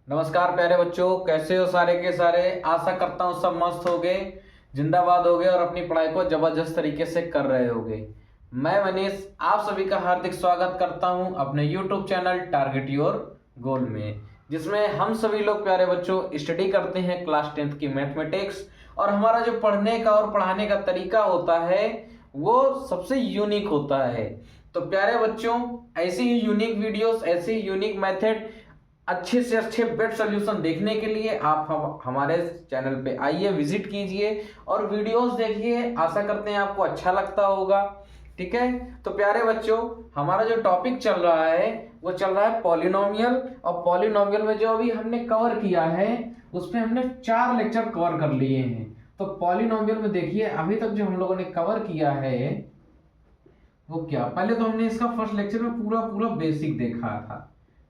नमस्कार प्यारे बच्चों, कैसे हो सारे के सारे। आशा करता हूँ सब मस्त होगे, जिंदाबाद होगे और अपनी पढ़ाई को जबरदस्त तरीके से कर रहे होगे। मैं मनीष आप सभी का हार्दिक स्वागत करता हूँ अपने YouTube channel target your goal में, जिसमें हम सभी लोग प्यारे बच्चों स्टडी करते हैं क्लास 10th की मैथमेटिक्स। और हमारा जो पढ़ने का और पढ़ाने का तरीका होता है वो सबसे यूनिक होता है। तो प्यारे बच्चों, ऐसी ही यूनिक वीडियोस, ऐसी ही यूनिक मेथड, अच्छे से अच्छे बेस्ट सोल्यूशन देखने के लिए आप हमारे चैनल पे आइए, विजिट कीजिए और वीडियोस देखिए। आशा करते हैं आपको अच्छा लगता होगा। ठीक है, तो प्यारे बच्चों, हमारा जो टॉपिक चल रहा है वो चल रहा है पॉलिनोमियल। और पॉलिनोमियल में जो अभी हमने कवर किया है उस पे हमने 4 लेक्चर कवर कर लिए हैं। तो पॉलिनोमियल में देखिए अभी तक जो हम लोगों ने कवर किया है वो क्या, पहले तो हमने इसका फर्स्ट लेक्चर में पूरा पूरा बेसिक देखा था।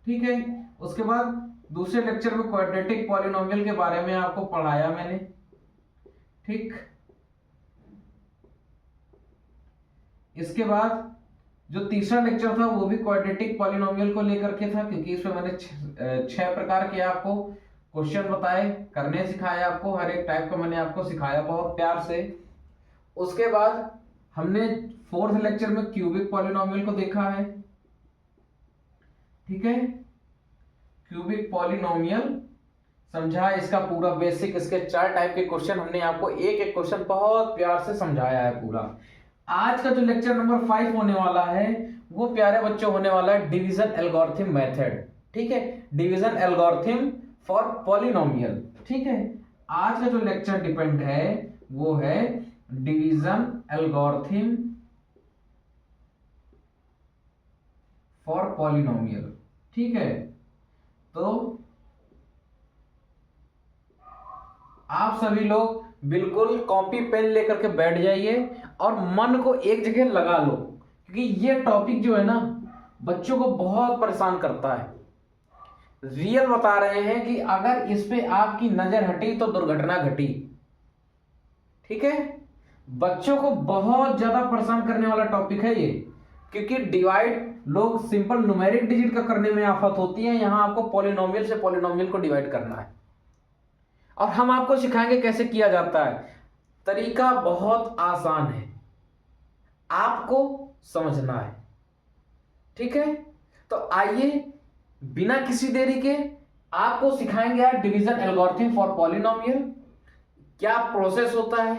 ठीक है, उसके बाद दूसरे लेक्चर में क्वाड्रेटिक पॉलिनोमियल के बारे में आपको पढ़ाया मैंने। ठीक, इसके बाद जो तीसरा लेक्चर था वो भी क्वाड्रेटिक पॉलिनोमियल को लेकर के था, क्योंकि इसमें मैंने 6 प्रकार के आपको क्वेश्चन बताए, करने सिखाया आपको, हर एक टाइप का मैंने आपको सिखाया बहुत प्यार से। उसके बाद हमने फोर्थ लेक्चर में क्यूबिक पॉलिनोमियल को देखा है। ठीक है, क्यूबिक पॉलिनोमियल समझा, इसका पूरा बेसिक, इसके 4 टाइप के क्वेश्चन हमने आपको एक एक क्वेश्चन बहुत प्यार से समझाया है पूरा। आज का जो लेक्चर नंबर 5 होने वाला है वो प्यारे बच्चों होने वाला है डिवीजन एल्गोरिथम मेथड। ठीक है, डिवीजन एल्गोरिथम फॉर पॉलिनोमियल। ठीक है, आज का जो लेक्चर डिपेंड है वो है डिवीजन एल्गोरिथम फॉर पॉलिनोमियल। ठीक है, तो आप सभी लोग बिल्कुल कॉपी पेन लेकर के बैठ जाइए और मन को एक जगह लगा लो, क्योंकि ये टॉपिक जो है ना बच्चों को बहुत परेशान करता है। रियल बता रहे हैं कि अगर इस पे आपकी नजर हटी तो दुर्घटना घटी। ठीक है, बच्चों को बहुत ज्यादा परेशान करने वाला टॉपिक है ये, क्योंकि डिवाइड लोग सिंपल न्यूमेरिक डिजिट का करने में आफत होती है, यहां आपको पॉलिनोमियल से पॉलिनोमियल को डिवाइड करना है और हम आपको सिखाएंगे कैसे किया जाता है। तरीका बहुत आसान है, आपको समझना है। ठीक है, तो आइए बिना किसी देरी के आपको सिखाएंगे आज डिवीजन एल्गोरिथम फॉर पॉलिनोमियल। क्या प्रोसेस होता है,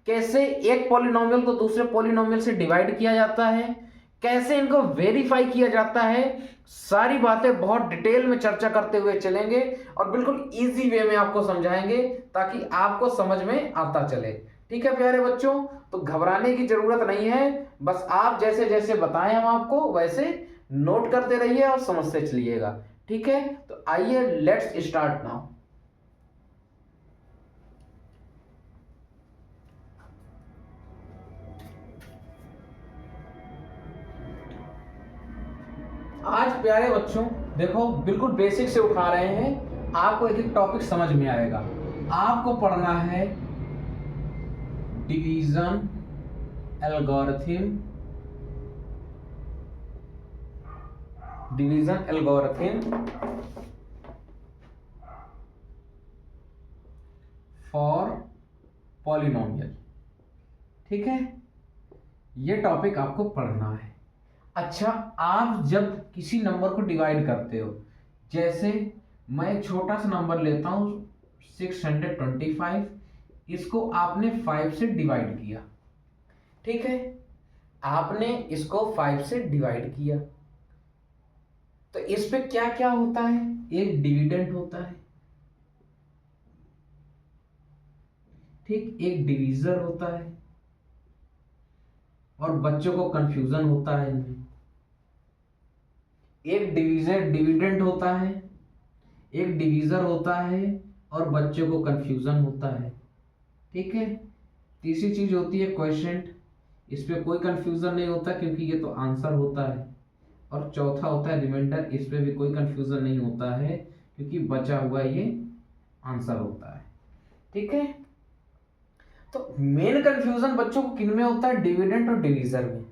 कैसे एक पॉलिनोमियल को दूसरे पॉलिनोमियल से डिवाइड किया जाता है, कैसे इनको वेरीफाई किया जाता है, सारी बातें बहुत डिटेल में चर्चा करते हुए चलेंगे और बिल्कुल इजी वे में आपको समझाएंगे ताकि आपको समझ में आता चले। ठीक है प्यारे बच्चों, तो घबराने की जरूरत नहीं है, बस आप जैसे जैसे बताएं हम आपको वैसे नोट करते रहिए और समझते चलिएगा। ठीक है, तो आइए लेट्स स्टार्ट नाउ। आज प्यारे बच्चों देखो बिल्कुल बेसिक से उठा रहे हैं, आपको एक एक टॉपिक समझ में आएगा। आपको पढ़ना है division algorithm, division algorithm for polynomial. ठीक है, ये टॉपिक आपको पढ़ना है। अच्छा, आप जब किसी नंबर को डिवाइड करते हो, जैसे मैं एक छोटा सा नंबर लेता हूं 625, इसको आपने 5 से डिवाइड किया। ठीक है, आपने इसको 5 से डिवाइड किया तो इस पे क्या क्या होता है, एक डिविडेंड होता है, ठीक, एक डिवीजर होता है और बच्चों को कंफ्यूजन होता है इनमें। एक डिवीजर डिविडेंड होता है, एक डिवीजर होता है और बच्चों को कंफ्यूजन होता है। ठीक है, तीसरी चीज होती है क्वोशिएंट, इस पे कोई कंफ्यूजन नहीं होता क्योंकि ये तो आंसर होता है। और चौथा होता है रिमाइंडर, इस पे भी कोई कंफ्यूजन नहीं होता है क्योंकि बचा हुआ ये आंसर होता है। ठीक है, तो मेन कंफ्यूजन बच्चों को किन में होता है, डिविडेंड और डिवीजर में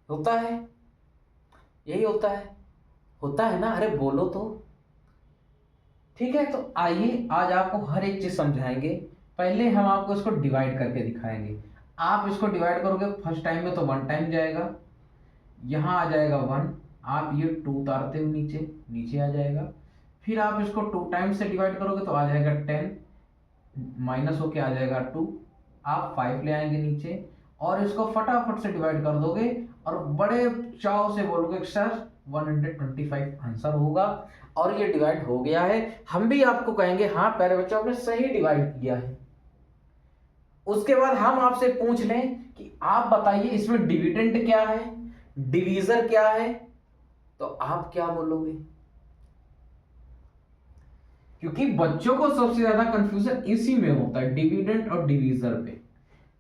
होता है। यही होता है ना, अरे बोलो तो। ठीक है, तो आइए आज आपको हर एक चीज समझाएंगे। पहले हम आपको इसको डिवाइड करके दिखाएंगे। आप इसको डिवाइड करोगे फर्स्ट टाइम में तो 1 टाइम जाएगा, यहाँ आ जाएगा 1, आप ये 2 उतारते हो नीचे, नीचे आ जाएगा। फिर आप इसको 2 टाइम से डिवाइड करोगे तो आ जाएगा 10, माइनस होके आ जाएगा 2, आप 5 ले आएंगे नीचे, और इसको फटाफट से डिवाइड कर दोगे और बड़े चाव से बोलोगे कि सर 125 आंसर होगा, और ये डिवाइड हो गया है। हम भी आपको कहेंगे हाँ प्यारे बच्चों आपने सही डिवाइड किया है। उसके बाद हम आपसे पूछ लें कि आप बताइए इसमें डिविडेंड क्या है, डिवीजर क्या है, तो आप क्या बोलोगे? क्योंकि बच्चों को सबसे ज्यादा कंफ्यूजन इसी में होता है, डिविडेंड और डिवीजर पे।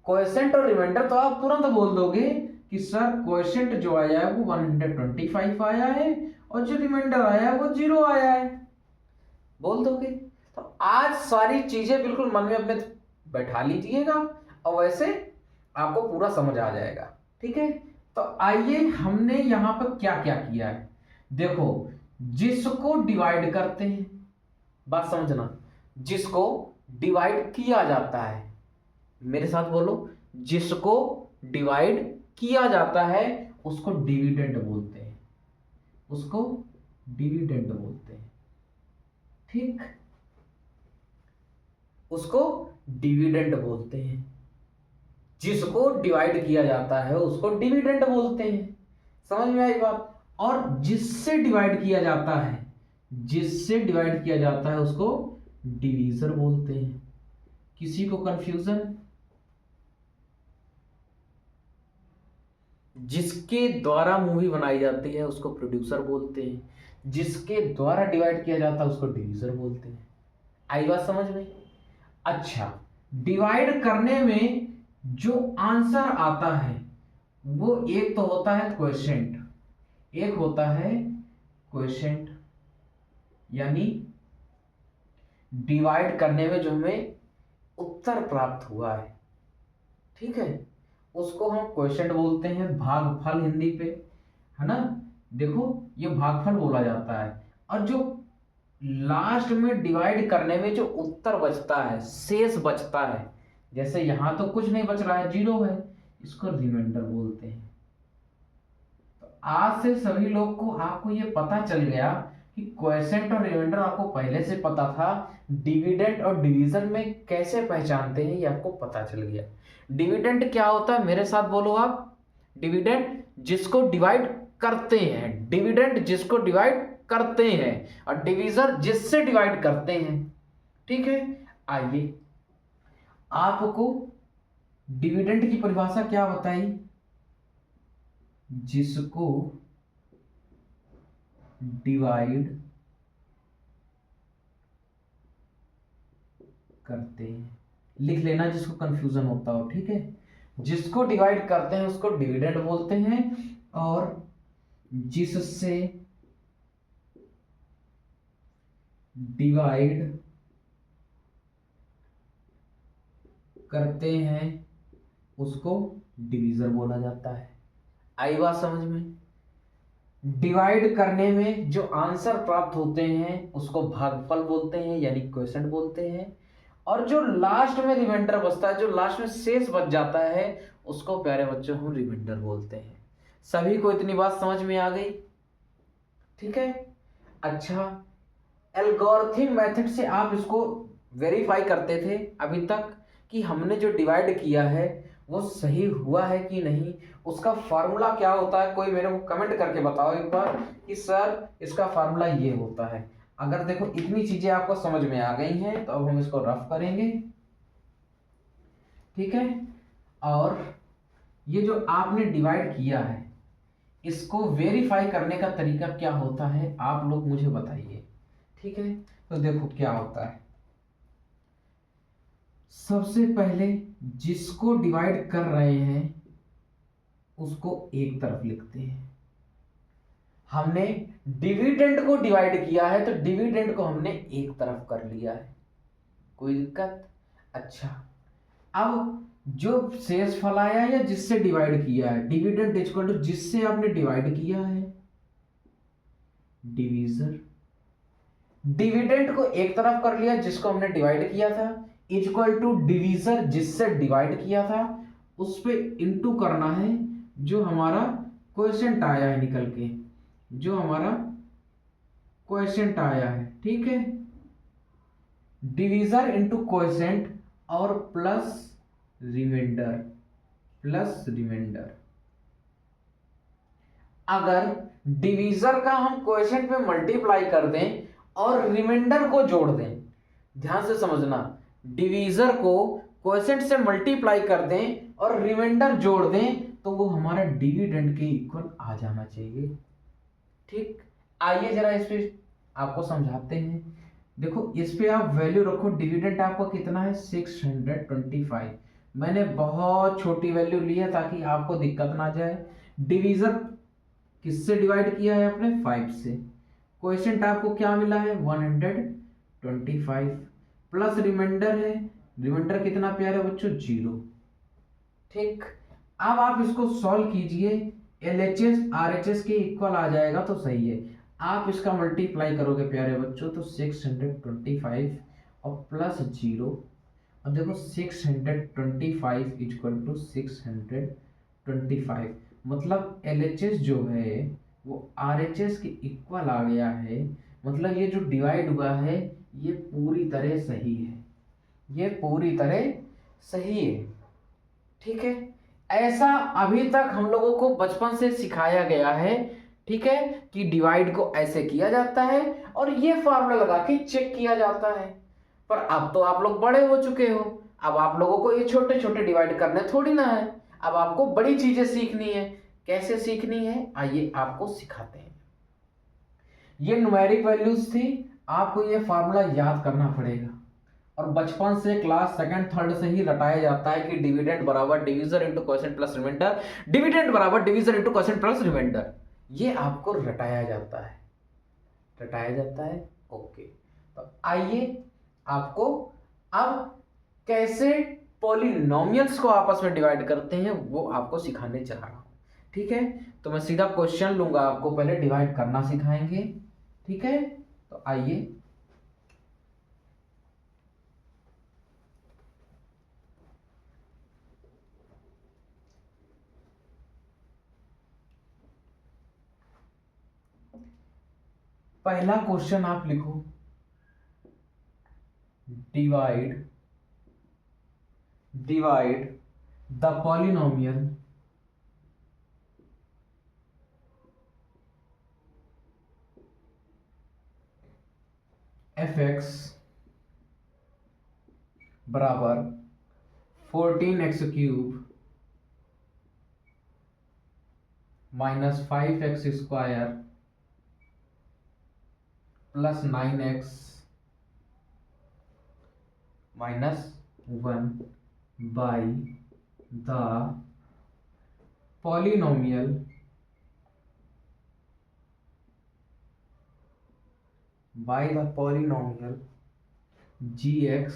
क्वोशिएंट और रिमाइंडर तो आप तुरंत बोल दोगे कि सर क्वोशिएंट जो आया है वो 125 आया है और जो रिमाइंडर आया है वो 0 आया है, बोल दोगे। तो आज सारी चीजें बिल्कुल मन में अपने बैठा लीजिएगा और वैसे आपको पूरा समझ आ जाएगा। ठीक है, तो आइए हमने यहां पर क्या क्या किया है। देखो, जिसको डिवाइड करते हैं, बात समझना, जिसको डिवाइड किया जाता है, मेरे साथ बोलो, जिसको डिवाइड किया जाता है उसको डिविडेंड बोलते हैं, उसको डिविडेंड बोलते हैं। ठीक, उसको डिविडेंड बोलते हैं। जिसको डिवाइड किया जाता है उसको डिविडेंड बोलते हैं। समझ में आई बात? और जिससे डिवाइड किया जाता है, जिससे डिवाइड किया जाता है उसको डिवीजर बोलते हैं। किसी को कंफ्यूजन? जिसके द्वारा मूवी बनाई जाती है उसको प्रोड्यूसर बोलते हैं, जिसके द्वारा डिवाइड किया जाता है उसको डिवीजर बोलते हैं। आई बात समझ में? अच्छा, डिवाइड करने में जो आंसर आता है वो एक तो होता है क्वोशिएंट, एक होता है क्वोशिएंट, यानी डिवाइड करने में जो हमें उत्तर प्राप्त हुआ है, ठीक है, उसको हम क्वोशिएंट बोलते हैं। भागफल हिंदी पे, है ना? देखो, ये भागफल बोला जाता है। और जो लास्ट में डिवाइड करने में जो उत्तर बचता है, शेष बचता है, जैसे यहां तो कुछ नहीं बच रहा है, 0 है, इसको रिमाइंडर बोलते हैं। तो आज से सभी लोग को आपको ये पता चल गया कि क्वोशिएंट और रिमाइंडर आपको पहले से पता था, डिविडेंड और डिवीजन में कैसे पहचानते हैं ये आपको पता चल गया। डिविडेंड क्या होता है, मेरे साथ बोलो आप। डिविडेंड जिसको डिवाइड करते हैं, डिविडेंड जिसको डिवाइड करते हैं, और डिवीजर जिससे डिवाइड करते हैं। ठीक है, आइए आपको डिविडेंड की परिभाषा क्या बताई? जिसको डिवाइड करते हैं, लिख लेना जिसको कंफ्यूजन होता हो। ठीक है, जिसको डिवाइड करते हैं उसको डिविडेंड बोलते हैं, और जिससे डिवाइड करते हैं उसको डिवीजर बोला जाता है। आई बात समझ में? डिवाइड करने में जो आंसर प्राप्त होते हैं उसको भागफल बोलते हैं, यानी क्वोशिएंट बोलते हैं। और जो लास्ट में रिमाइंडर बचता है, जो लास्ट में शेष बच जाता है, उसको प्यारे बच्चों हम रिमाइंडर बोलते हैं। सभी को इतनी बात समझ में आ गई? ठीक है, अच्छा, एल्गोरिथम मेथड से आप इसको वेरीफाई करते थे अभी तक कि हमने जो डिवाइड किया है वो सही हुआ है कि नहीं। उसका फार्मूला क्या होता है, कोई मेरे को कमेंट करके बताओ एक बार कि सर इसका फार्मूला ये होता है। अगर देखो इतनी चीजें आपको समझ में आ गई हैं तो अब हम इसको रफ करेंगे। ठीक है, और ये जो आपने डिवाइड किया है इसको वेरीफाई करने का तरीका क्या होता है आप लोग मुझे बताइए। ठीक है, तो देखो क्या होता है। सबसे पहले जिसको डिवाइड कर रहे हैं उसको एक तरफ लिखते हैं। हमने डिविडेंड को डिवाइड किया है तो डिविडेंड को हमने एक तरफ कर लिया है, कोई दिक्कत? अच्छा, अब जो शेष फल आया या जिससे डिवाइड किया है, डिविडेंड इक्वल टू जिससे आपने डिवाइड किया है, डिवीजर। डिविडेंड को एक तरफ कर लिया जिसको हमने डिवाइड किया था, इक्वल टू डिवीजर जिससे डिवाइड किया था, उस पे इंटू करना है जो हमारा क्वोशिएंट आया है निकल के, जो हमारा क्वोशिएंट आया है, ठीक है। डिवीजर इंटू क्वोशिएंट और प्लस रिमाइंडर, प्लस रिमाइंडर। अगर डिवीजर का हम क्वोशिएंट पे मल्टीप्लाई कर दें और रिमाइंडर को जोड़ दें, ध्यान से समझना, डिवीजर को क्वोशिएंट से मल्टीप्लाई कर दें और रिमाइंडर जोड़ दें तो वो हमारा डिविडेंड के इक्वल आ जाना चाहिए, ठीक। आइए जरा इस पे आपको समझाते हैं। देखो इस पे आप वैल्यू रखो, डिविडेंड आपका कितना है 625। मैंने बहुत छोटी वैल्यू ली है ताकि आपको दिक्कत ना जाए। डिवीजर किससे डिवाइड किया है आपने 5 से, क्वोशिएंट आपको क्या मिला है 125, प्लस रिमाइंडर है, रिमाइंडर कितना प्यारा बच्चों 0, ठीक। अब आप इसको सॉल्व कीजिए, LHS RHS के इक्वल आ जाएगा तो सही है। आप इसका मल्टीप्लाई करोगे प्यारे बच्चों तो 625 और प्लस 0, और देखो 625 इक्वल टू 625, मतलब LHS जो है वो RHS के इक्वल आ गया है। मतलब ये जो डिवाइड हुआ है ये पूरी तरह सही है, ये पूरी तरह सही है, ठीक है। ऐसा अभी तक हम लोगों को बचपन से सिखाया गया है, ठीक है, कि डिवाइड को ऐसे किया जाता है और ये फार्मूला लगा के चेक किया जाता है। पर अब तो आप लोग बड़े हो चुके हो, अब आप लोगों को ये छोटे छोटे डिवाइड करने थोड़ी ना है, अब आपको बड़ी चीजें सीखनी है। कैसे सीखनी है आइए आपको सिखाते हैं। ये न्यूमेरिक वैल्यूज थी, आपको ये फार्मूला याद करना पड़ेगा और बचपन से क्लास सेकंड थर्ड से ही रटाया जाता है कि डिविडेंड बराबर divisor into quotient plus reminder, dividend बराबर divisor into quotient plus reminder, ये आपको रटाया जाता है, रटाया जाता है। ओके, तो आइए आपको अब कैसे पॉलिनोमियल्स को आपस में डिवाइड करते हैं वो आपको सिखाने जा रहा हूं, ठीक है। तो मैं सीधा क्वेश्चन लूंगा, आपको पहले डिवाइड करना सिखाएंगे, ठीक है। तो आइए पहला क्वेश्चन आप लिखो, डिवाइड द पॉलिनोमियल fx बराबर 14x³ minus 5x² plus 9x minus 1 by the polynomial gx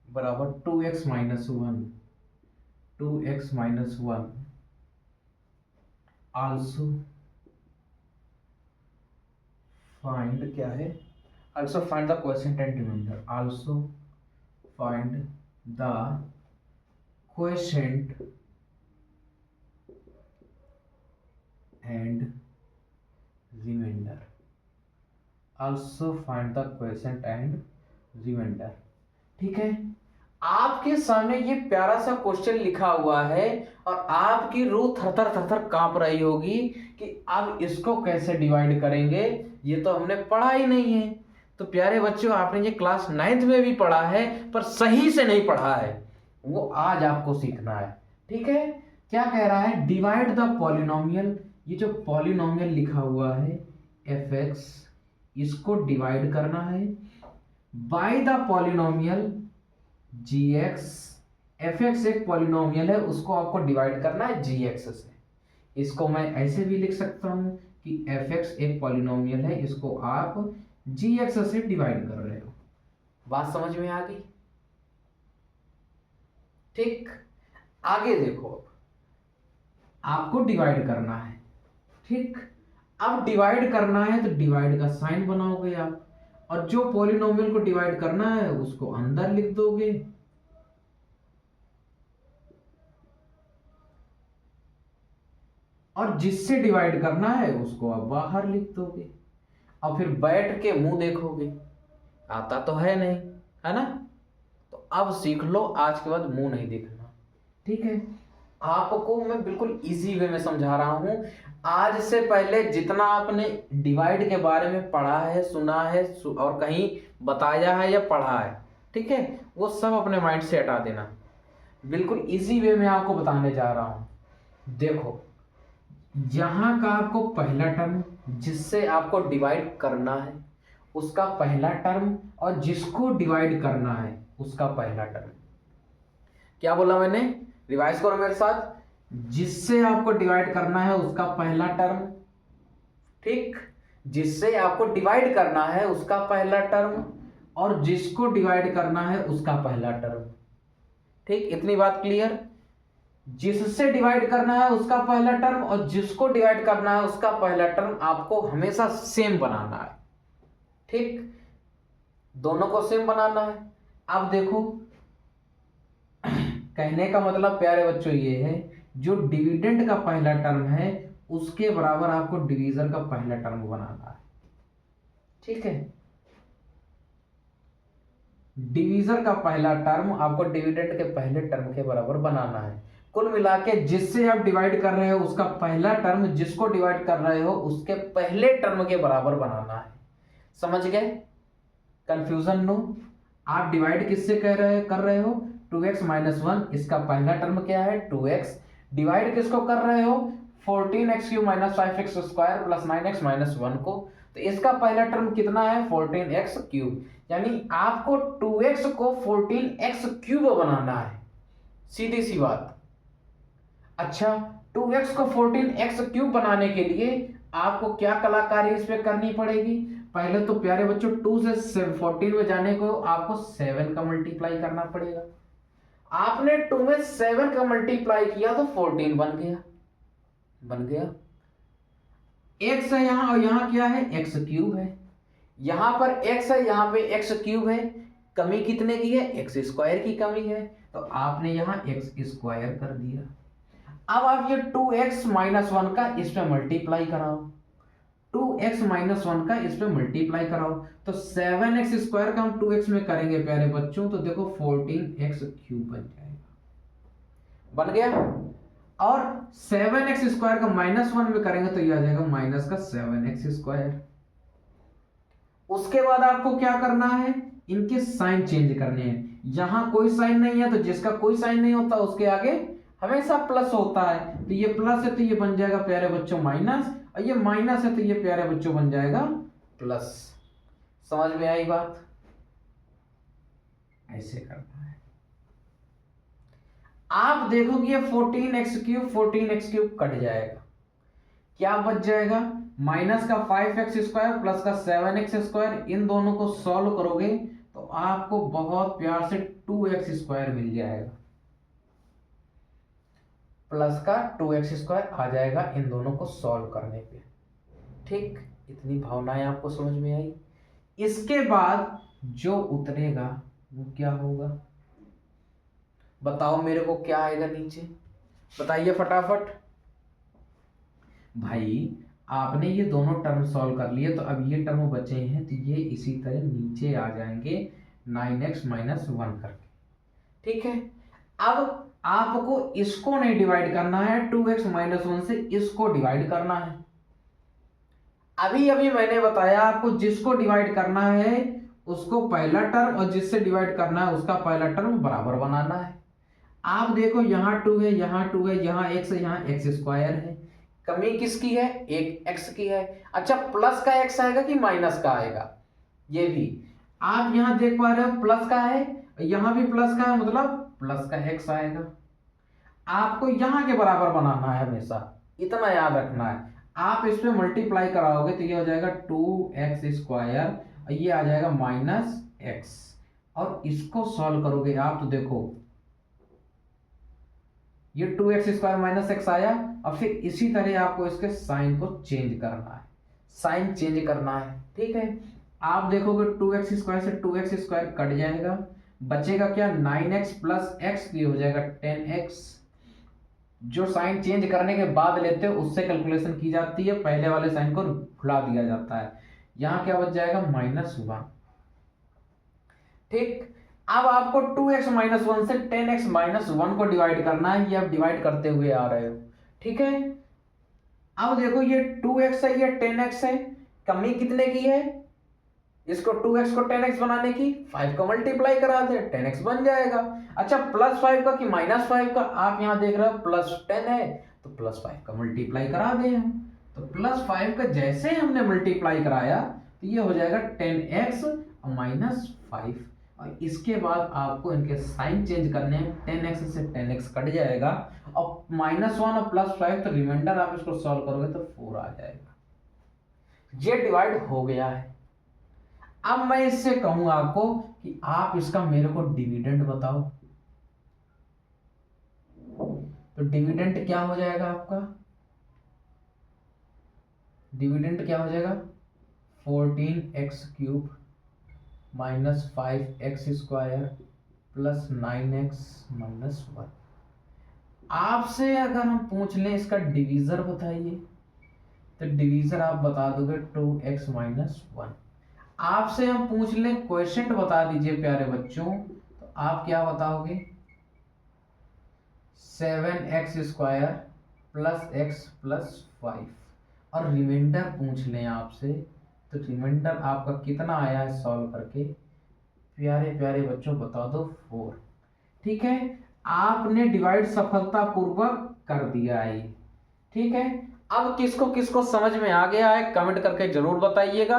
बराबर 2x माइनस 1 आल्सो फाइंड क्या है, also find the quotient and remainder, also find the quotient and remainder, also find the quotient and remainder, ठीक है। आपके सामने ये प्यारा सा क्वेश्चन लिखा हुआ है और आपकी रूह थरथर थरथर कांप रही होगी कि अब इसको कैसे डिवाइड करेंगे, ये तो हमने पढ़ा ही नहीं है। तो प्यारे बच्चों, आपने ये क्लास 9th में भी पढ़ा है पर सही से नहीं पढ़ा है, वो आज आपको सीखना है, ठीक है। क्या कह रहा है, डिवाइड द पॉलिनोमियल, ये जो पॉलिनोमियल लिखा हुआ है fx, इसको डिवाइड करना है by the polynomial gx, fx एक पॉलिनोमियल है उसको आपको डिवाइड करना है gx से। इसको मैं ऐसे भी लिख सकता हूं कि fx एक पॉलिनोमियल है, इसको आप gx से डिवाइड कर रहे हो। बात समझ में आ गई, ठीक। आगे देखो, अब आपको डिवाइड करना है, ठीक। अब डिवाइड करना है तो डिवाइड का साइन बनाओगे आप, और जो पॉलिनोमियल को डिवाइड करना है उसको अंदर लिख दोगे, और जिससे डिवाइड करना है उसको आप बाहर लिख दोगे, और फिर बैठ के मुंह देखोगे। आता तो है नहीं, है ना? तो अब सीख लो, आज के बाद मुंह नहीं देखना, ठीक है? आपको मैं बिल्कुल इजी वे में समझा रहा हूं। आज से पहले जितना आपने डिवाइड के बारे में पढ़ा है, सुना है और कहीं बताया है या पढ़ा है, ठीक है, वो सब अपने माइंड से हटा देना। बिल्कुल इजी वे में आपको बताने जा रहा हूं। देखो, यहां का आपको पहला टर्म जिससे आपको डिवाइड करना है उसका पहला टर्म, और जिसको डिवाइड करना है उसका पहला टर्म। क्या बोला मैंने? रिवाइज करो मेरे साथ। जिससे आपको डिवाइड करना है उसका पहला टर्म, ठीक, जिससे आपको डिवाइड करना है उसका पहला टर्म, और जिसको डिवाइड करना है उसका पहला टर्म, ठीक। इतनी बात क्लियर? जिससे डिवाइड करना है उसका पहला टर्म और जिसको डिवाइड करना है उसका पहला टर्म आपको हमेशा सेम बनाना है, ठीक, दोनों को सेम बनाना है। अब देखो, कहने का मतलब प्यारे बच्चों ये है, जो डिविडेंड का पहला टर्म है उसके बराबर आपको डिवीजर का पहला टर्म बनाना है, ठीक है। डिवीजर का पहला टर्म आपको डिविडेंड के पहले टर्म के बराबर बनाना है। कुल मिला के जिससे आप डिवाइड कर रहे हो उसका पहला टर्म जिसको डिवाइड कर रहे हो उसके पहले टर्म के बराबर बनाना है। समझ गए? Confusion no? आप डिवाइड किससे कर रहे हो? 2x माइनस 1, इसका पहला टर्म क्या है? 2x। डिवाइड किसको कर रहे हो? 14x cube minus 5x square plus 9x minus 1 को। तो इसका पहला टर्म कितना है? 14x cube. यानी आपको 2x को 14x क्यूब बनाना है, सीधी सी बात। अच्छा, 2x को 14x क्यूब बनाने के लिए आपको क्या कलाकारी इस पे करनी पड़ेगी? पहले तो प्यारे बच्चों 2 से 14 में जाने को आपको 7 का मल्टीप्लाई करना पड़ेगा। आपने 2 में 7 का मल्टीप्लाई किया तो 14 बन गया। x है यहां, और यहां क्या है? x क्यूब है। यहां पर x है, यहां पे x क्यूब है। कमी कितने की है? x स्क्वायर की कमी है, तो आपने यहां x स्क्वायर कर दिया। अब आप ये 2x माइनस 1 का इस पे मल्टीप्लाई कराओ, 2x माइनस 1 का इस पे मल्टीप्लाई कराओ, तो 7x स्क्वायर का हम 2x में करेंगे प्यारे बच्चों, तो देखो 14x क्यूब बन जाएगा, बन गया। और 7x स्क्वायर का माइनस 1 में करेंगे तो ये आ जाएगा माइनस का 7x स्क्वायर। उसके बाद आपको क्या करना है? इनके साइन चेंज करने हैं। यहां कोई साइन नहीं है तो जिसका कोई साइन नहीं होता उसके आगे हमेशा प्लस होता है, तो ये प्लस है तो ये बन जाएगा प्यारे बच्चों माइनस, और ये माइनस है तो ये प्यारे बच्चों बन जाएगा प्लस। समझ में आई बात? ऐसे करना है। आप देखोगे ये 14x क्यूब कट जाएगा, क्या बच जाएगा? माइनस का 5x स्क्वायर प्लस का 7x स्क्वायर। इन दोनों को सॉल्व करोगे तो आपको बहुत प्यार से 2x स्क्वायर मिल जाएगा, प्लस का 2x स्क्वायर आ जाएगा इन दोनों को सॉल्व करने पे, ठीक। इतनी भावनाएं आपको समझ में आई? इसके बाद जो उतरेगा वो क्या होगा? बताओ मेरे को, क्या आएगा नीचे? बताइए फटाफट। भाई आपने ये दोनों टर्म सॉल्व कर लिए, तो अब ये टर्म बचे हैं तो ये इसी तरह नीचे आ जाएंगे 9x माइनस 1 करके, ठीक है। अब आपको इसको नहीं डिवाइड करना है, 2x माइनस 1 से इसको डिवाइड करना है। अभी अभी मैंने बताया आपको, जिसको डिवाइड करना है उसको पहला टर्म और जिससे डिवाइड करना है उसका पहला टर्म बराबर बनाना है। आप देखो यहाँ 2 है, यहाँ 2 है, यहाँ x है, यहाँ x स्क्वायर है। कमी किसकी है? एक x की है। अच्छा, प्लस का x आएगा कि माइनस का आएगा? ये भी आप यहाँ देख पा रहे हो, प्लस का है, यहाँ भी प्लस का है, मतलब प्लस का x आएगा। आपको यहाँ के बराबर बनाना है हमेशा, इतना याद रखना है। आप इस पे मल्टीप्लाई कराओगे तो ये हो जाएगा 2x स्क्वायर, और ये आ जाएगा माइनस x, और इसको सॉल्व करोगे आप तो देखो ये 2x स्क्वायर माइनस x आया, और फिर इसी तरह आपको इसके साइन को चेंज करना है। साइन चेंज करना है। ठीक है, आप देखोगे 2x स्क्वायर से 2x स्क्वायर कट जाएगा, बचेगा क्या 9x प्लस x, ये हो जाएगा 10x। जो साइन चेंज करने के बाद लेते हो उससे कैलकुलेशन की जाती है, पहले वाले साइन को भुला दिया जाता है। यहाँ क्या बच जाएगा -1। ठीक, अब आपको 2x माइनस 1 से 10x माइनस 1 को डिवाइड करना है, ये आप डिवाइड करते हुए आ रहे हो। ठीक है, अब देखो ये 2x है, ये 10x है, कमी कितने की है, इसको 2x को 10x बनाने की 5 का मल्टीप्लाई करा दे, 10x बन जाएगा। अच्छा, +5 का कि -5 का, आप यहां देख रहे हो +10 है तो +5 का मल्टीप्लाई करा दे हम, तो +5 का जैसे हमने मल्टीप्लाई कराया तो ये हो जाएगा 10x और -5, और इसके बाद आपको इनके साइन चेंज करने हैं, 10x से 10x कट जाएगा और -1 और +5, तो रिमाइंडर आप इसको सॉल्व करोगे तो 4 आ जाएगा। ये डिवाइड हो गया है। अब मैं इससे कहूंगा आपको कि आप इसका मेरे को डिविडेंड बताओ, तो डिविडेंड क्या हो जाएगा आपका, डिविडेंड क्या हो जाएगा 14x³ minus 5x² plus 9x minus 1। आपसे अगर हम पूछ लें इसका डिवीजर बताइए, तो डिवीजर आप बता दोगे 2x माइनस 1। आपसे हम पूछ लें क्वेश्चन बता दीजिए प्यारे बच्चों, तो आप क्या बताओगे 7x² प्लस x प्लस 5, और रिमाइंडर पूछ लें आपसे तो रिमाइंडर आपका कितना आया है सॉल्व करके, प्यारे प्यारे बच्चों बता दो 4। ठीक है, आपने डिवाइड सफलतापूर्वक कर दिया है। ठीक है, अब किसको किसको समझ में आ गया है कमेंट करके जरूर बताइएगा।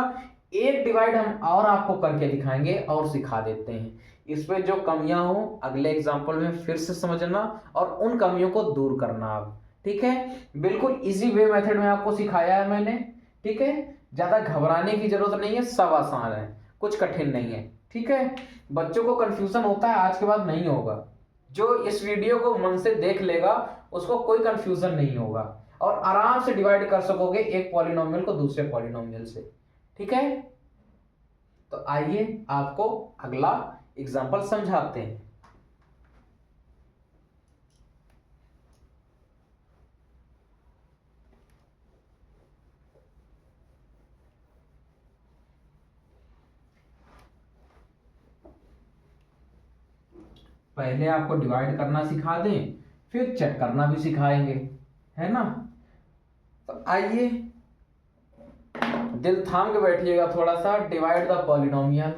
एक डिवाइड हम और आपको करके दिखाएंगे और सिखा देते हैं, इसमें जो कमियां हो अगले एग्जाम्पल में फिर से समझना और उन कमियों को दूर करना आप। ठीक है, बिल्कुल इजी वे मेथड में आपको सिखाया है मैंने। ठीक है, ज्यादा घबराने की जरूरत नहीं है, सब आसान है, कुछ कठिन नहीं है। ठीक है, बच्चों को कंफ्यूजन होता है, आज के बाद नहीं होगा। जो इस वीडियो को मन से देख लेगा उसको कोई कंफ्यूजन नहीं होगा और आराम से डिवाइड कर सकोगे एक पॉलिनोमियल को दूसरे पॉलिनोमियल से। ठीक है, तो आइए आपको अगला एग्जांपल समझाते हैं। पहले आपको डिवाइड करना सिखा दें, फिर चेक करना भी सिखाएंगे, है ना। तो आइए दिल थाम के बैठिएगा थोड़ा सा। Divide the polynomial,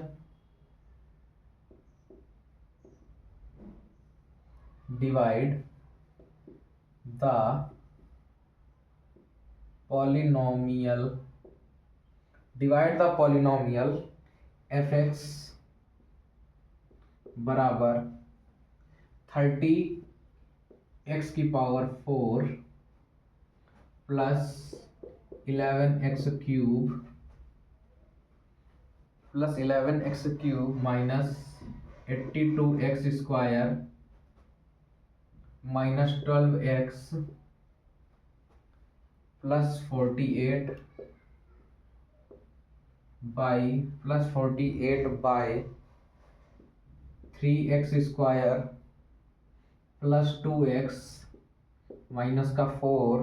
divide the polynomial, divide the polynomial f(x) बराबर 30x⁴ plus 11x³ minus 82x² minus 12x plus 48 by 3x² plus 2x minus का 4।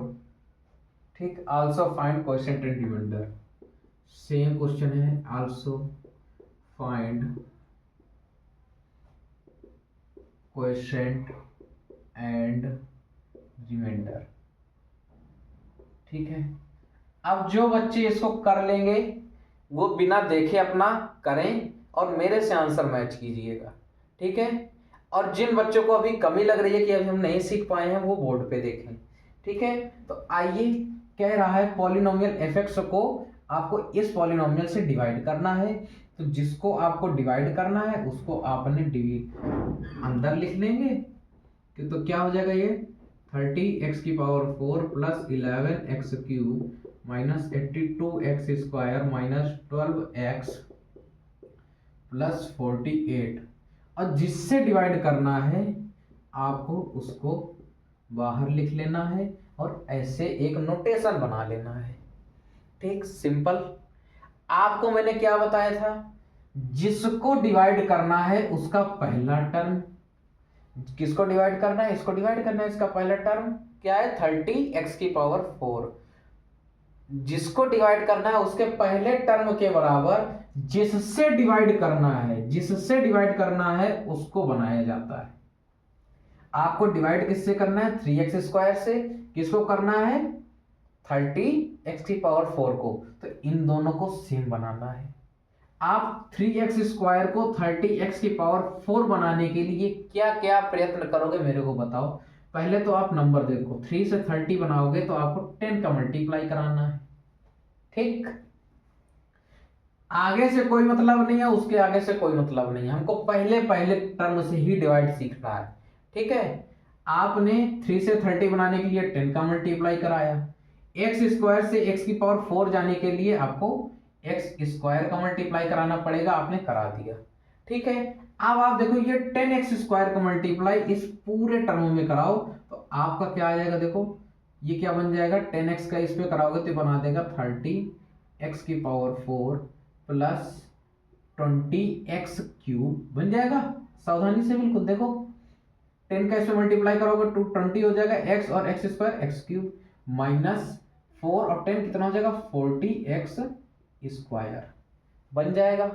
ठीक, also find quotient and reminder, same question है, also find quotient and reminder. ठीक है, अब जो बच्चे इसको कर लेंगे वो बिना देखे अपना करें और मेरे से आंसर मैच कीजिएगा। ठीक है, और जिन बच्चों को अभी कमी लग रही है कि अभी हम नहीं सीख पाए हैं वो बोर्ड पे देखें। ठीक है, तो आइए, कह रहा है पॉलिनोमियल f(x) को आपको इस पॉलिनोमियल से डिवाइड करना है, तो जिसको आपको डिवाइड करना है उसको आपने अंदर लिख लेंगे कि तो क्या हो जाएगा ये 30x⁴ plus 11x³ minus 82x² minus 12x plus 48, और जिससे डिवाइड करना है आपको उसको बाहर लिख लेना है और ऐसे एक नोटेशन बना लेना है। ठीक, सिंपल। आपको मैंने क्या बताया था, जिसको डिवाइड करना है उसका पहला टर्म, किसको डिवाइड करना है, इसको डिवाइड करना है, इसका पहला टर्म क्या है 30x⁴। जिसको डिवाइड करना है उसके पहले टर्म के बराबर जिससे डिवाइड करना है, जिससे डिवाइड करना है उसको बनाया जाता है। आपको डिवाइड किससे करना है, 3x² से। किसको करना है, 30x⁴ को। तो इन दोनों को सेम बनाना है। आप 3x² को 30x⁴ बनाने के लिए क्या क्या प्रयत्न करोगे मेरे को बताओ। पहले तो आप नंबर देखो, 3 से 30 बनाओगे तो आपको 10 का मल्टीप्लाई कराना है। ठीक, आगे से कोई मतलब नहीं है, उसके आगे से कोई मतलब नहीं है, हमको पहले पहले टर्म से ही डिवाइड सीखना है। ठीक है, आपने 3 से 30 बनाने के लिए 10 का मल्टीप्लाई कराया, x² से x⁴ जाने के लिए आपको x² का मल्टीप्लाई कराना पड़ेगा, आपने करा दिया। ठीक है, अब आप देखो ये 10x² का मल्टीप्लाई इस पूरे टर्म में कराओ तो आपका क्या आ जाएगा, देखो ये क्या बन जाएगा, 10x का इस पे कराओगे तो बना देगा 30x⁴ प्लस 20x³ बन जाएगा। सावधानी से बिल्कुल देखो, 10 का इसमें मल्टीप्लाई करोगे तो 20 हो जाएगा, x और x² x³ माइनस 4 और 10 कितना हो जाएगा 40x² बन जाएगा।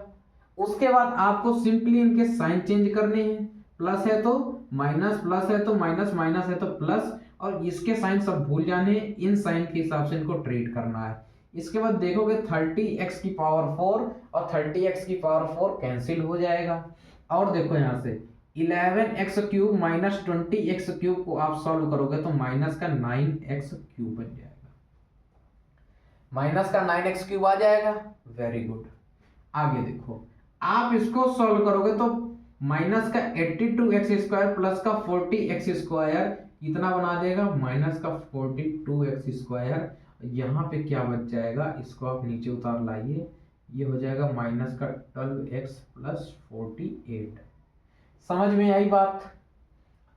उसके बाद आपको सिंपली इनके साइन चेंज करने हैं, प्लस है तो माइनस, प्लस है तो माइनस, माइनस है तो प्लस, और इसके साइन सब भूल जाने हैं, इन साइन के हिसाब से इनको ट्रीट करना है। इसके बाद देखोगे 30x⁴ और 30x⁴ कैंसिल हो जाएगा। और देखो यहाँ से 11x³ माइनस 20x³ को आप सॉल्व करोगे तो माइनस का 9x³ बन जाएगा, माइनस का 9x³ आ जाएगा। Very good. आगे देखो, आप इसको सॉल्व करोगे तो माइनस का 82x² प्लस का 40x² इतना बना देगा, माइनस का 42x²। यहाँ पे क्या बच जाएगा, इसको आप नीचे उतार लाइए, ये हो जाएगा माइनस का 12x प्लस 48। समझ में आई बात।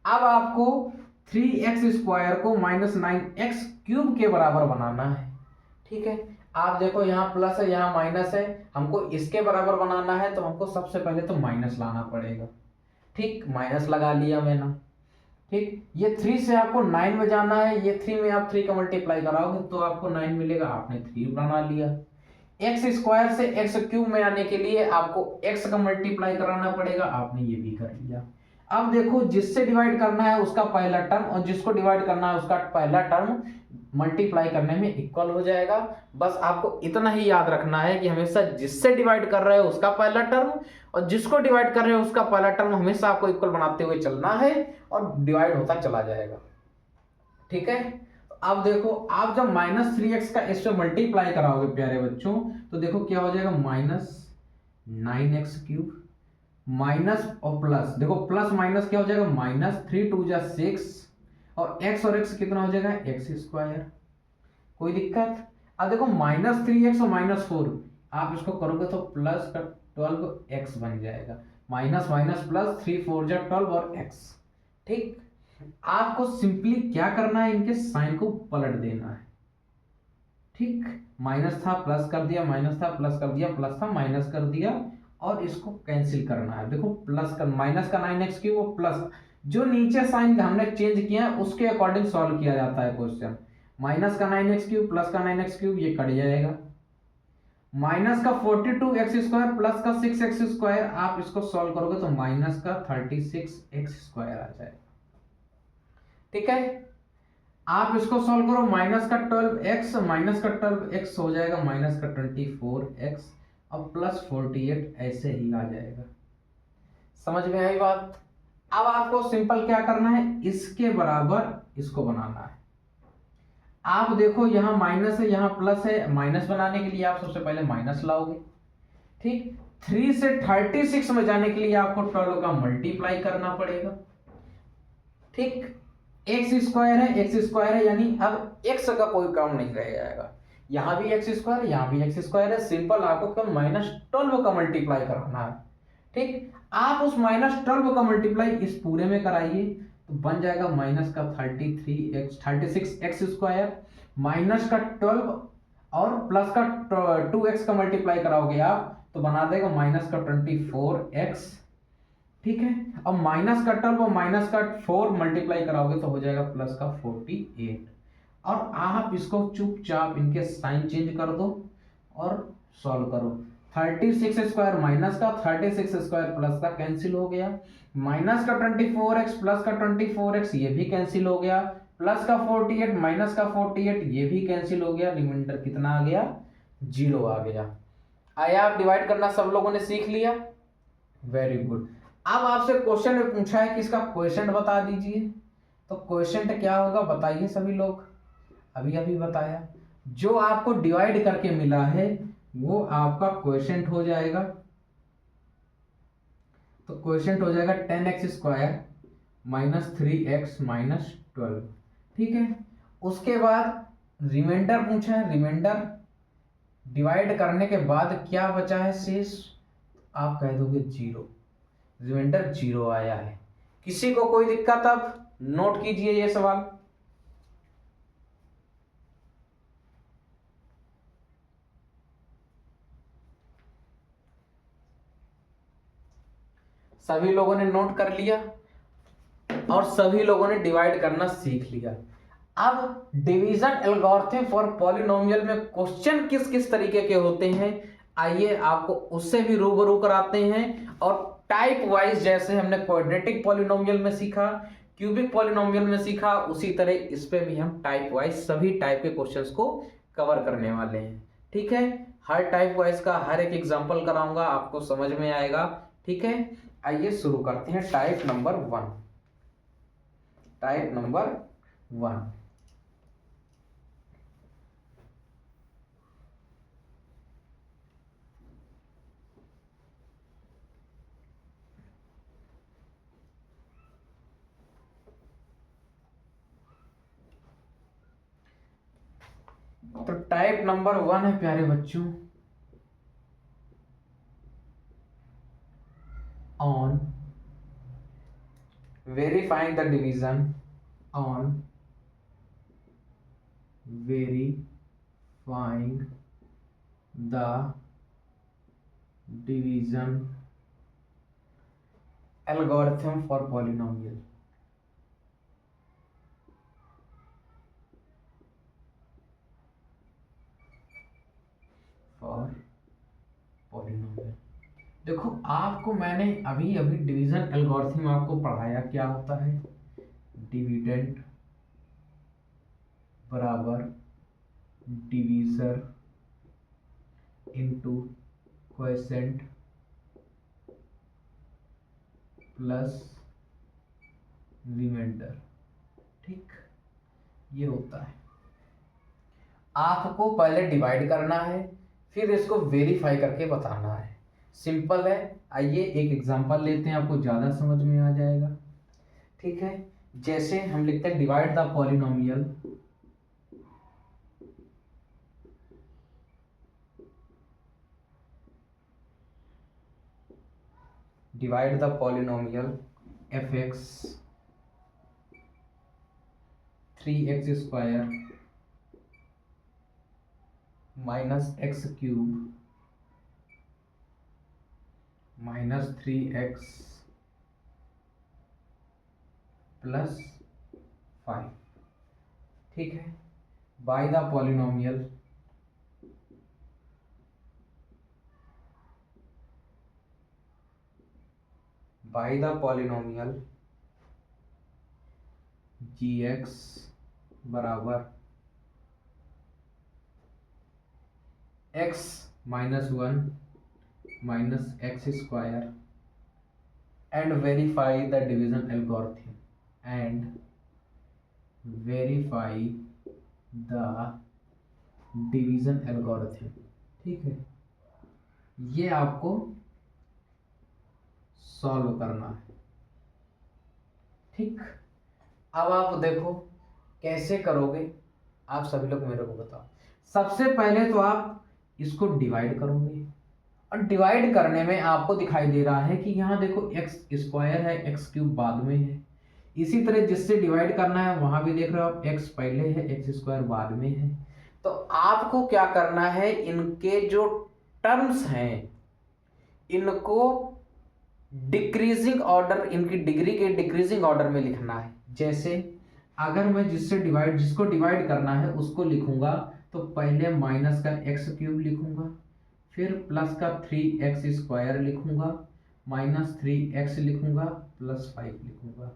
अब आपको 3x² को माइनस 9x³ के बराबर बनाना है। ठीक है, आप देखो यहाँ प्लस है यहाँ माइनस है, हमको इसके बराबर बनाना है तो हमको सबसे पहले तो माइनस लाना पड़ेगा। ठीक, माइनस लगा लिया मैंने। ठीक, ये 3 से आपको 9 में जाना है, ये 3 में आप 3 का मल्टीप्लाई कराओगे तो आपको 9 मिलेगा, आपने 3 बना लिया। x² से x³ में आने के लिए आपको x का मल्टीप्लाई कराना पड़ेगा, आपने ये भी कर लिया। अब देखो, जिससे डिवाइड करना है उसका पहला टर्म और जिसको डिवाइड करना है उसका पहला टर्म मल्टीप्लाई करने में इक्वल हो जाएगा। बस आपको इतना ही याद रखना है कि हमेशा जिससे डिवाइड कर रहे हो उसका पहला टर्म और जिसको डिवाइड कर रहे हो उसका पहला टर्म हमेशा आपको इक्वल बनाते हुए चलना है और डिवाइड होता चला जाएगा। ठीक है, अब देखो, आप जब -3x का इस पे मल्टीप्लाई कराओगे प्यारे बच्चों तो देखो क्या हो जाएगा, -9x³ माइनस और प्लस, देखो प्लस माइनस क्या हो जाएगा, -3 2 जा 6 और x और x कितना हो जाएगा x²। कोई दिक्कत। अब देखो -3x और -4 आप इसको करोगे तो प्लस का 12x बन जाएगा, माइनस माइनस प्लस 3 4 जा 12 और x। ठीक, आपको सिंपली क्या करना है, इनके साइन को पलट देना है। ठीक, माइनस था प्लस कर दिया, माइनस था प्लस कर दिया, प्लस था माइनस कर दिया और इसको कैंसिल करना है। देखो प्लस का माइनस का 9x³ वो प्लस जो नीचे साइन हमने चेंज किया है उसके अकॉर्डिंग सॉल्व किया जाता है क्वेश्चन। माइनस का 9x³ प्लस का 9x³ ये कट जाएगा, माइनस का 42x² प्लस का 6x², आप इसको सॉल्व करोगे तो माइनस का 36x² आ जाएगा। ठीक है, आप इसको सॉल्व करो, माइनस का 12x माइनस का 12x हो जाएगा माइनस का 24x और प्लस 48 ऐसे ही आ जाएगा। समझ में आई बात। अब आपको सिंपल क्या करना है, इसके बराबर इसको बनाना है। आप देखो यहाँ माइनस है यहाँ प्लस है, माइनस बनाने के लिए आप सबसे पहले माइनस लाओगे। ठीक, 3 से 36 में जाने के लिए आपको 12 का मल्टीप्लाई करना पड़ेगा। ठीक, x² है यानी अब x का कोई काम नहीं रह जाएगा, यहां भी x², यहां भी x² है, सिंपल आपको केवल -12 का मल्टीप्लाई कराना है। ठीक, आप उस -12 का मल्टीप्लाई इस पूरे में कराइए तो बन जाएगा माइनस का 36x² माइनस का 12 और प्लस का 2x का मल्टीप्लाई कराओगे आप तो बना देगा माइनस का 24x। ठीक है, अब माइनस का टर्म और माइनस का 4 मल्टीप्लाई कराओगे तो हो जाएगा प्लस का 48। और आप इसको चुपचाप इनके साइन चेंज कर दो और सॉल्व करो। 36 स्क्वायर माइनस का 36 स्क्वायर प्लस का कैंसिल हो गया, माइनस का 24x प्लस का 24x ये भी कैंसिल हो गया, प्लस का 48 माइनस का 48 ये भी कैंसिल हो गया, रिमाइंडर कितना आ गया, 0 आ गया। आया आप डिवाइड करना सब लोगों ने सीख लिया, वेरी गुड। अब आपसे क्वेश्चन में पूछा है कि इसका क्वेश्चन बता दीजिए, तो क्वेश्चन क्या होगा बताइए सभी लोग। अभी अभी बताया, जो आपको डिवाइड करके मिला है वो आपका क्वेश्चन हो जाएगा। तो क्वेश्चन हो जाएगा 10x square minus 3x minus 12। ठीक है, उसके बाद रिमाइंडर पूछा है, रिमाइंडर डिवाइड करने के बाद क्या बचा है शेष, आप कह दोगे 0, रिमाइंडर 0 आया है। किसी को कोई दिक्कत, अब नोट कीजिए ये सवाल। सभी लोगों ने नोट कर लिया और सभी लोगों ने डिवाइड करना सीख लिया। अब डिवीजन एल्गोरिथम फॉर पॉलिनोमियल में क्वेश्चन किस किस तरीके के होते हैं, आइए आपको उससे भी रूबरू कराते हैं। और टाइप वाइज जैसे हमने क्वाड्रेटिक पॉलिनोमियल में सीखा, क्यूबिक पॉलिनोमियल में सीखा, उसी तरह इस पे भी हम टाइप वाइज सभी टाइप के क्वेश्चंस को कवर करने वाले हैं। ठीक है, हर टाइप वाइज का हर एक एग्जांपल कराऊंगा, आपको समझ में आएगा। ठीक है, आइए शुरू करते हैं टाइप नंबर 1। टाइप नंबर 1, तो टाइप नंबर 1 है प्यारे बच्चों, on verifying the division, on verifying the division algorithm for polynomial। For polynomial, देखो आपको मैंने अभी अभी डिवीजन एल्गोरिथम आपको पढ़ाया, क्या होता है, डिविडेंड बराबर divisor into quotient plus reminder. ठीक, ये होता है। आपको पहले डिवाइड करना है, फिर इसको वेरीफाई करके बताना है, सिंपल है। आइए एक एग्जांपल लेते हैं, आपको ज़्यादा समझ में आ जाएगा। ठीक है, जैसे हम लिखते हैं divide the polynomial, divide the polynomial fx 3x square minus x cube minus 3x plus 5। ठीक है, बाय द पॉलिनोमियल gx बराबर x minus 1 minus x square and verify the division algorithm, and verify the division algorithm. ठीक है, ये आपको solve करना है। ठीक, अब आप देखो कैसे करोगे, आप सभी लोग मेरे को बताओ। सबसे पहले तो आप इसको डिवाइड करोगे, और डिवाइड करने में आपको दिखाई दे रहा है कि यहाँ देखो एक्स स्क्वायर है, एक्स क्यूब बाद में है। इसी तरह जिससे डिवाइड करना है वहां भी देख रहे हो आप, एक्स पहले है, एक्स स्क्वायर बाद में है। तो आपको क्या करना है, इनके जो टर्म्स हैं इनको डिक्रीजिंग ऑर्डर, इनकी डिग्री के डिक्रीजिंग ऑर्डर में लिखना है। जैसे अगर मैं जिसको डिवाइड करना है उसको लिखूंगा तो पहले माइनस का एक्स क्यूब लिखूंगा, फिर प्लस का 3x स्क्वायर लिखूंगा, माइनस 3x लिखूंगा, प्लस 5 लिखूंगा।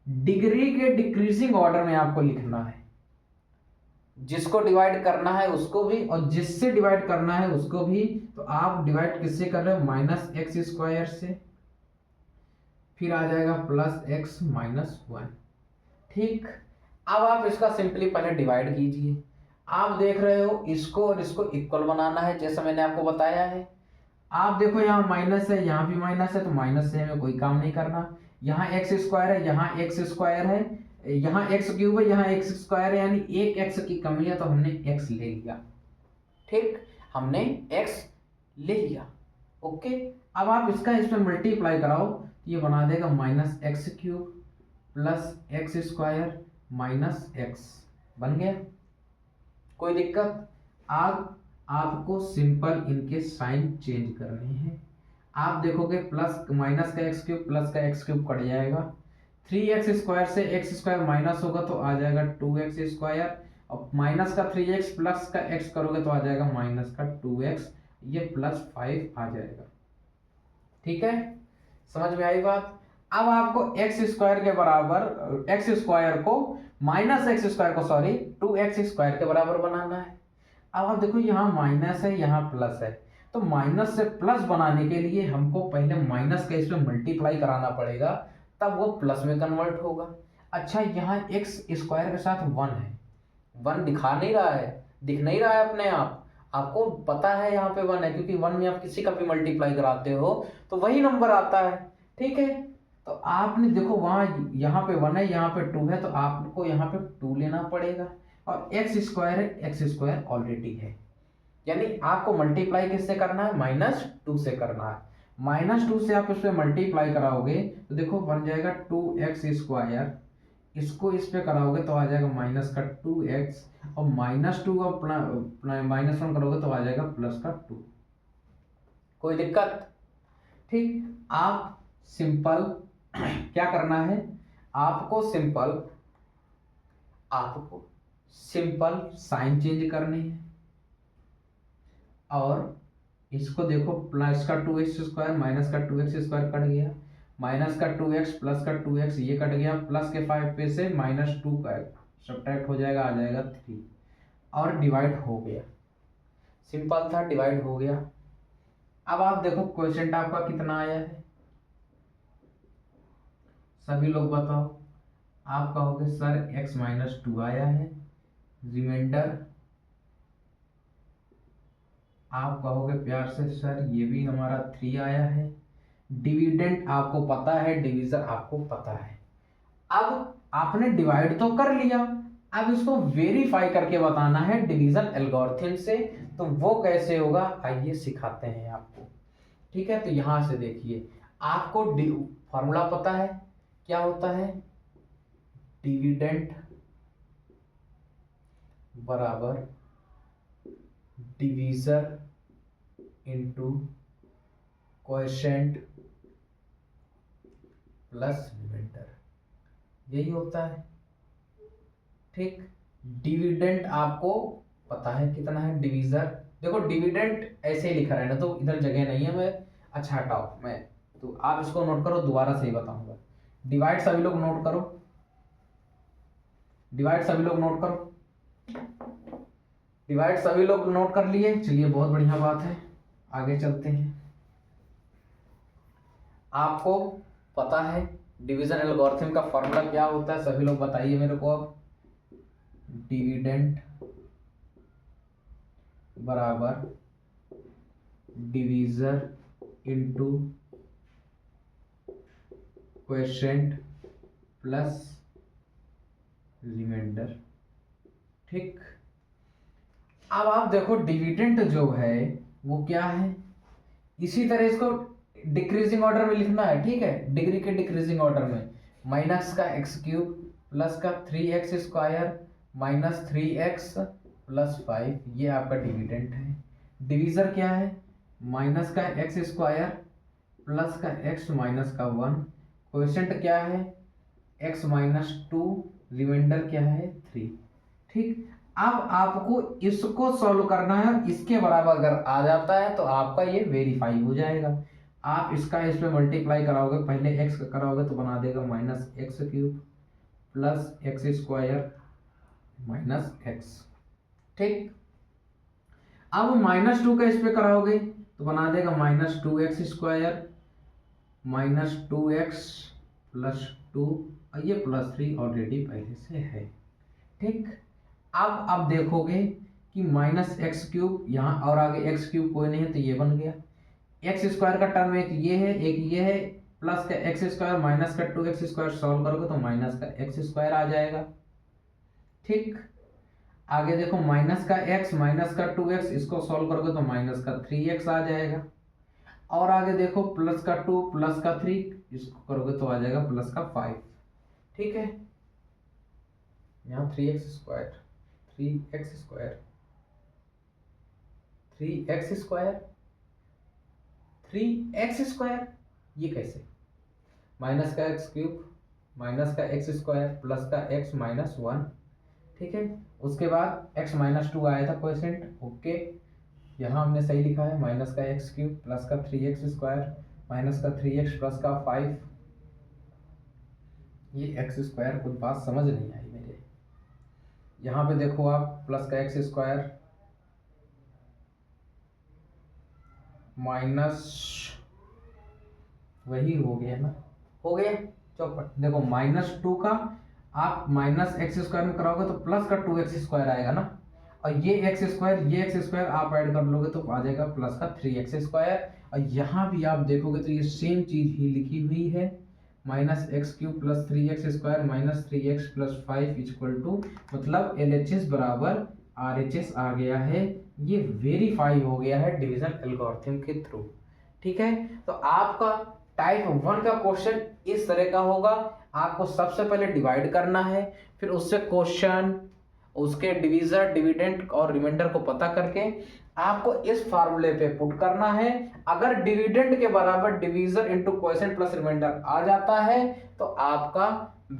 डिग्री के डिक्रीजिंग ऑर्डर में आपको लिखना है, जिसको डिवाइड करना है उसको भी और जिससे डिवाइड करना है उसको भी। तो आप डिवाइड किससे कर रहे हो, माइनस एक्स स्क्वायर से, फिर आ जाएगा प्लस एक्स माइनस 1। ठीक, अब आप इसका सिंपली पहले डिवाइड कीजिए। आप देख रहे हो इसको और इसको इक्वल बनाना है जैसा मैंने आपको बताया है। आप देखो यहाँ माइनस है, यहाँ भी माइनस है, तो माइनस से हमें कोई काम नहीं करना। यहाँ एक्स स्क्वायर है, यहाँ एक्स स्क्वायर है, यहाँ एक्स क्यूब है, यहाँ एक्स स्क्वायर है, यानी एक एक्स की कमी है तो हमने एक्स ले लिया। ठीक, हमने एक्स ले लिया। ओके, अब आप इसका इसमें मल्टीप्लाई कराओ तो ये बना देगा minus x cube plus x square minus x, बन गया। कोई दिक्कत? अब आपको सिंपल इनके साइन चेंज करने हैं। आप देखोगे प्लस माइनस का एक्स क्यूब प्लस का एक्स क्यूब कट जाएगा, 3x स्क्वायर से एक्स स्क्वायर माइनस होगा तो आ जाएगा 2x स्क्वायर, और माइनस का 3x प्लस का x करोगे तो आ जाएगा माइनस का 2x, ये प्लस 5 आ जाएगा। ठीक है, समझ में आई बात? अब आपको एक्स स्क्वायर के बराबर, एक्स स्क्वायर को माइनस एक्स स्क्वायर को सॉरी 2x स्क्वायर के बराबर बनाना है। अब आप देखो यहाँ माइनस है, यहाँ प्लस है, तो माइनस से प्लस बनाने के लिए हमको पहले माइनस का इसमें मल्टीप्लाई कराना पड़ेगा, तब वो प्लस में कन्वर्ट होगा। अच्छा, यहाँ एक्स स्क्वायर के साथ 1 है, 1 दिखा नहीं रहा है, दिख नहीं रहा है अपने आप, आपको पता है यहाँ पे 1 है, क्योंकि 1 में आप किसी का भी मल्टीप्लाई कराते हो तो वही नंबर आता है। ठीक है, तो आपने देखो वहाँ यहाँ पे 1 है, यहाँ पे 2 है, तो आपको यहाँ पे 2 लेना पड़ेगा, और एक्स स्क्वायर है, एक्स स्क्वायर ऑलरेडी है, यानी आपको मल्टीप्लाई किससे करना है, -2 से करना है। -2 से आप इस पे मल्टीप्लाई कराओगे तो देखो बन जाएगा 2x स्क्वायर, इसको इस पे कराओगे तो आ जाएगा माइनस का 2x, और -2 और -1 करोगे तो आ जाएगा प्लस का 2। कोई दिक्कत? ठीक, आप सिंपल क्या करना है, आपको सिंपल साइन चेंज करनी है, और इसको देखो प्लस का 2x स्क्वायर माइनस का 2x स्क्वायर कट गया, माइनस का 2x प्लस का 2x ये कट गया, प्लस के 5 पे से -2 का सब्ट्रैक्ट हो जाएगा, आ जाएगा 3, और डिवाइड हो गया। सिंपल था, डिवाइड हो गया। अब आप देखो क्वेश्चन आपका कितना आया है, सभी लोग बताओ। आप कहोगे सर x-2 आया है, रिमाइंडर आप कहोगे प्यार से सर ये भी हमारा 3 आया है, डिविडेंड आपको पता है, डिवीजर आपको पता है। अब आपने डिवाइड तो कर लिया, अब इसको वेरीफाई करके बताना है डिवीजन एल्गोरिथम से, तो वो कैसे होगा आइए सिखाते हैं आपको। ठीक है, तो यहां से देखिए, आपको फॉर्मूला पता है क्या होता है, डिविडेंड बराबर divisor into coefficient plus remainder, यही होता है। ठीक, डिविडेंड आपको पता है कितना है, डिवीजर देखो डिविडेंड ऐसे ही लिखा रहना, तो इधर जगह नहीं है, मैं अच्छा हटाओ, मैं तो आप इसको नोट करो, दोबारा से ही बताऊंगा। डिवाइड सभी लोग नोट करो, डिवाइड सभी लोग नोट करो, डिवाइड सभी लोग नोट कर लिए। चलिए बहुत बढ़िया बात है, आगे चलते हैं। आपको पता है डिवीजन एल्गोरिथम का फॉर्मूला क्या होता है, सभी लोग बताइए मेरे को। अब डिविडेंड बराबर divisor into coefficient plus reminder. ठीक, अब आप देखो डिविडेंड जो है वो क्या है, इसी तरह इसको डिक्रीजिंग ऑर्डर में लिखना है। ठीक है, डिग्री के डिक्रीजिंग ऑर्डर में, माइनस का एक्स क्यूब प्लस का 3x स्क्वायर माइनस 3x +5, ये आपका डिविडेंट है। डिवीज़र क्या है? माइनस का एक्स स्क्वायर प्लस का एक्स माइनस का 1। क्वोशेंट क्या है? x-2, रिमाइंडर क्या है? 3। ठीक, अब आपको इसको सॉल्व करना है। इसके बराबर अगर आ जाता है तो आपका ये वेरीफाई हो जाएगा। आप इसका इस पे मल्टीप्लाई कराओगे, पहले x का कराओगे तो बना देगा -x³ plus x square minus x. ठीक, अब -2 का इस पे कराओगे तो बना देगा -2x² -2x प्लस 2, और ये +3 ऑलरेडी पहले से है। ठीक, अब देखोगे कि -x³ यहाँ और आगे x³ कोई नहीं है तो ये बन गया। x² का टर्म एक ये है, एक ये है, प्लस का x² माइनस का 2x² सॉल्व करोगे तो माइनस का x² आ जाएगा। ठीक, आगे देखो माइनस का x माइनस का 2x, इसको सॉल्व करोगे तो माइनस का 3x आ जाएगा। और आगे देखो प्लस का 2 प्लस का 3, इसको करोगे तो आ जाएगा प्लस का 5। ठीक है, यहाँ 3x² 3x² 3x², ये कैसे? माइनस का x³ माइनस का x² प्लस का x माइनस 1। ठीक है, उसके बाद x -2 आया था क्वोशेंट, ओके, यहाँ हमने सही लिखा है, माइनस का x³ प्लस का 3x² माइनस का 3x प्लस का 5। ये x² कुछ बात समझ नहीं आई मेरे। यहाँ पे देखो आप प्लस का x² माइनस, वही हो गया ना, हो गया चौपट। देखो -2 का आप -x² में कराओगे तो प्लस का 2x² आएगा ना, और ये x² आप ऐड कर लोगे तो आ जाएगा प्लस का 3x²। और यहाँ भी आप देखोगे तो ये सेम चीज ही लिखी हुई है, -x³ plus 3x² minus 3x plus 5 equal to, मतलब LHS बराबर RHS आ गया है। ये वेरीफाई हो गया है डिवीजन एल्गोरिथम के थ्रू। ठीक है, तो आपका टाइप 1 का क्वेश्चन इस तरह का होगा। आपको सबसे पहले डिवाइड करना है, फिर उससे क्वेश्चन, उसके डिवीजर, डिविडेंड और रिमाइंडर को पता करके आपको इस फार्मूले पे पुट करना है। अगर डिविडेंड के बराबर divisor into quotient plus reminder आ जाता है तो आपका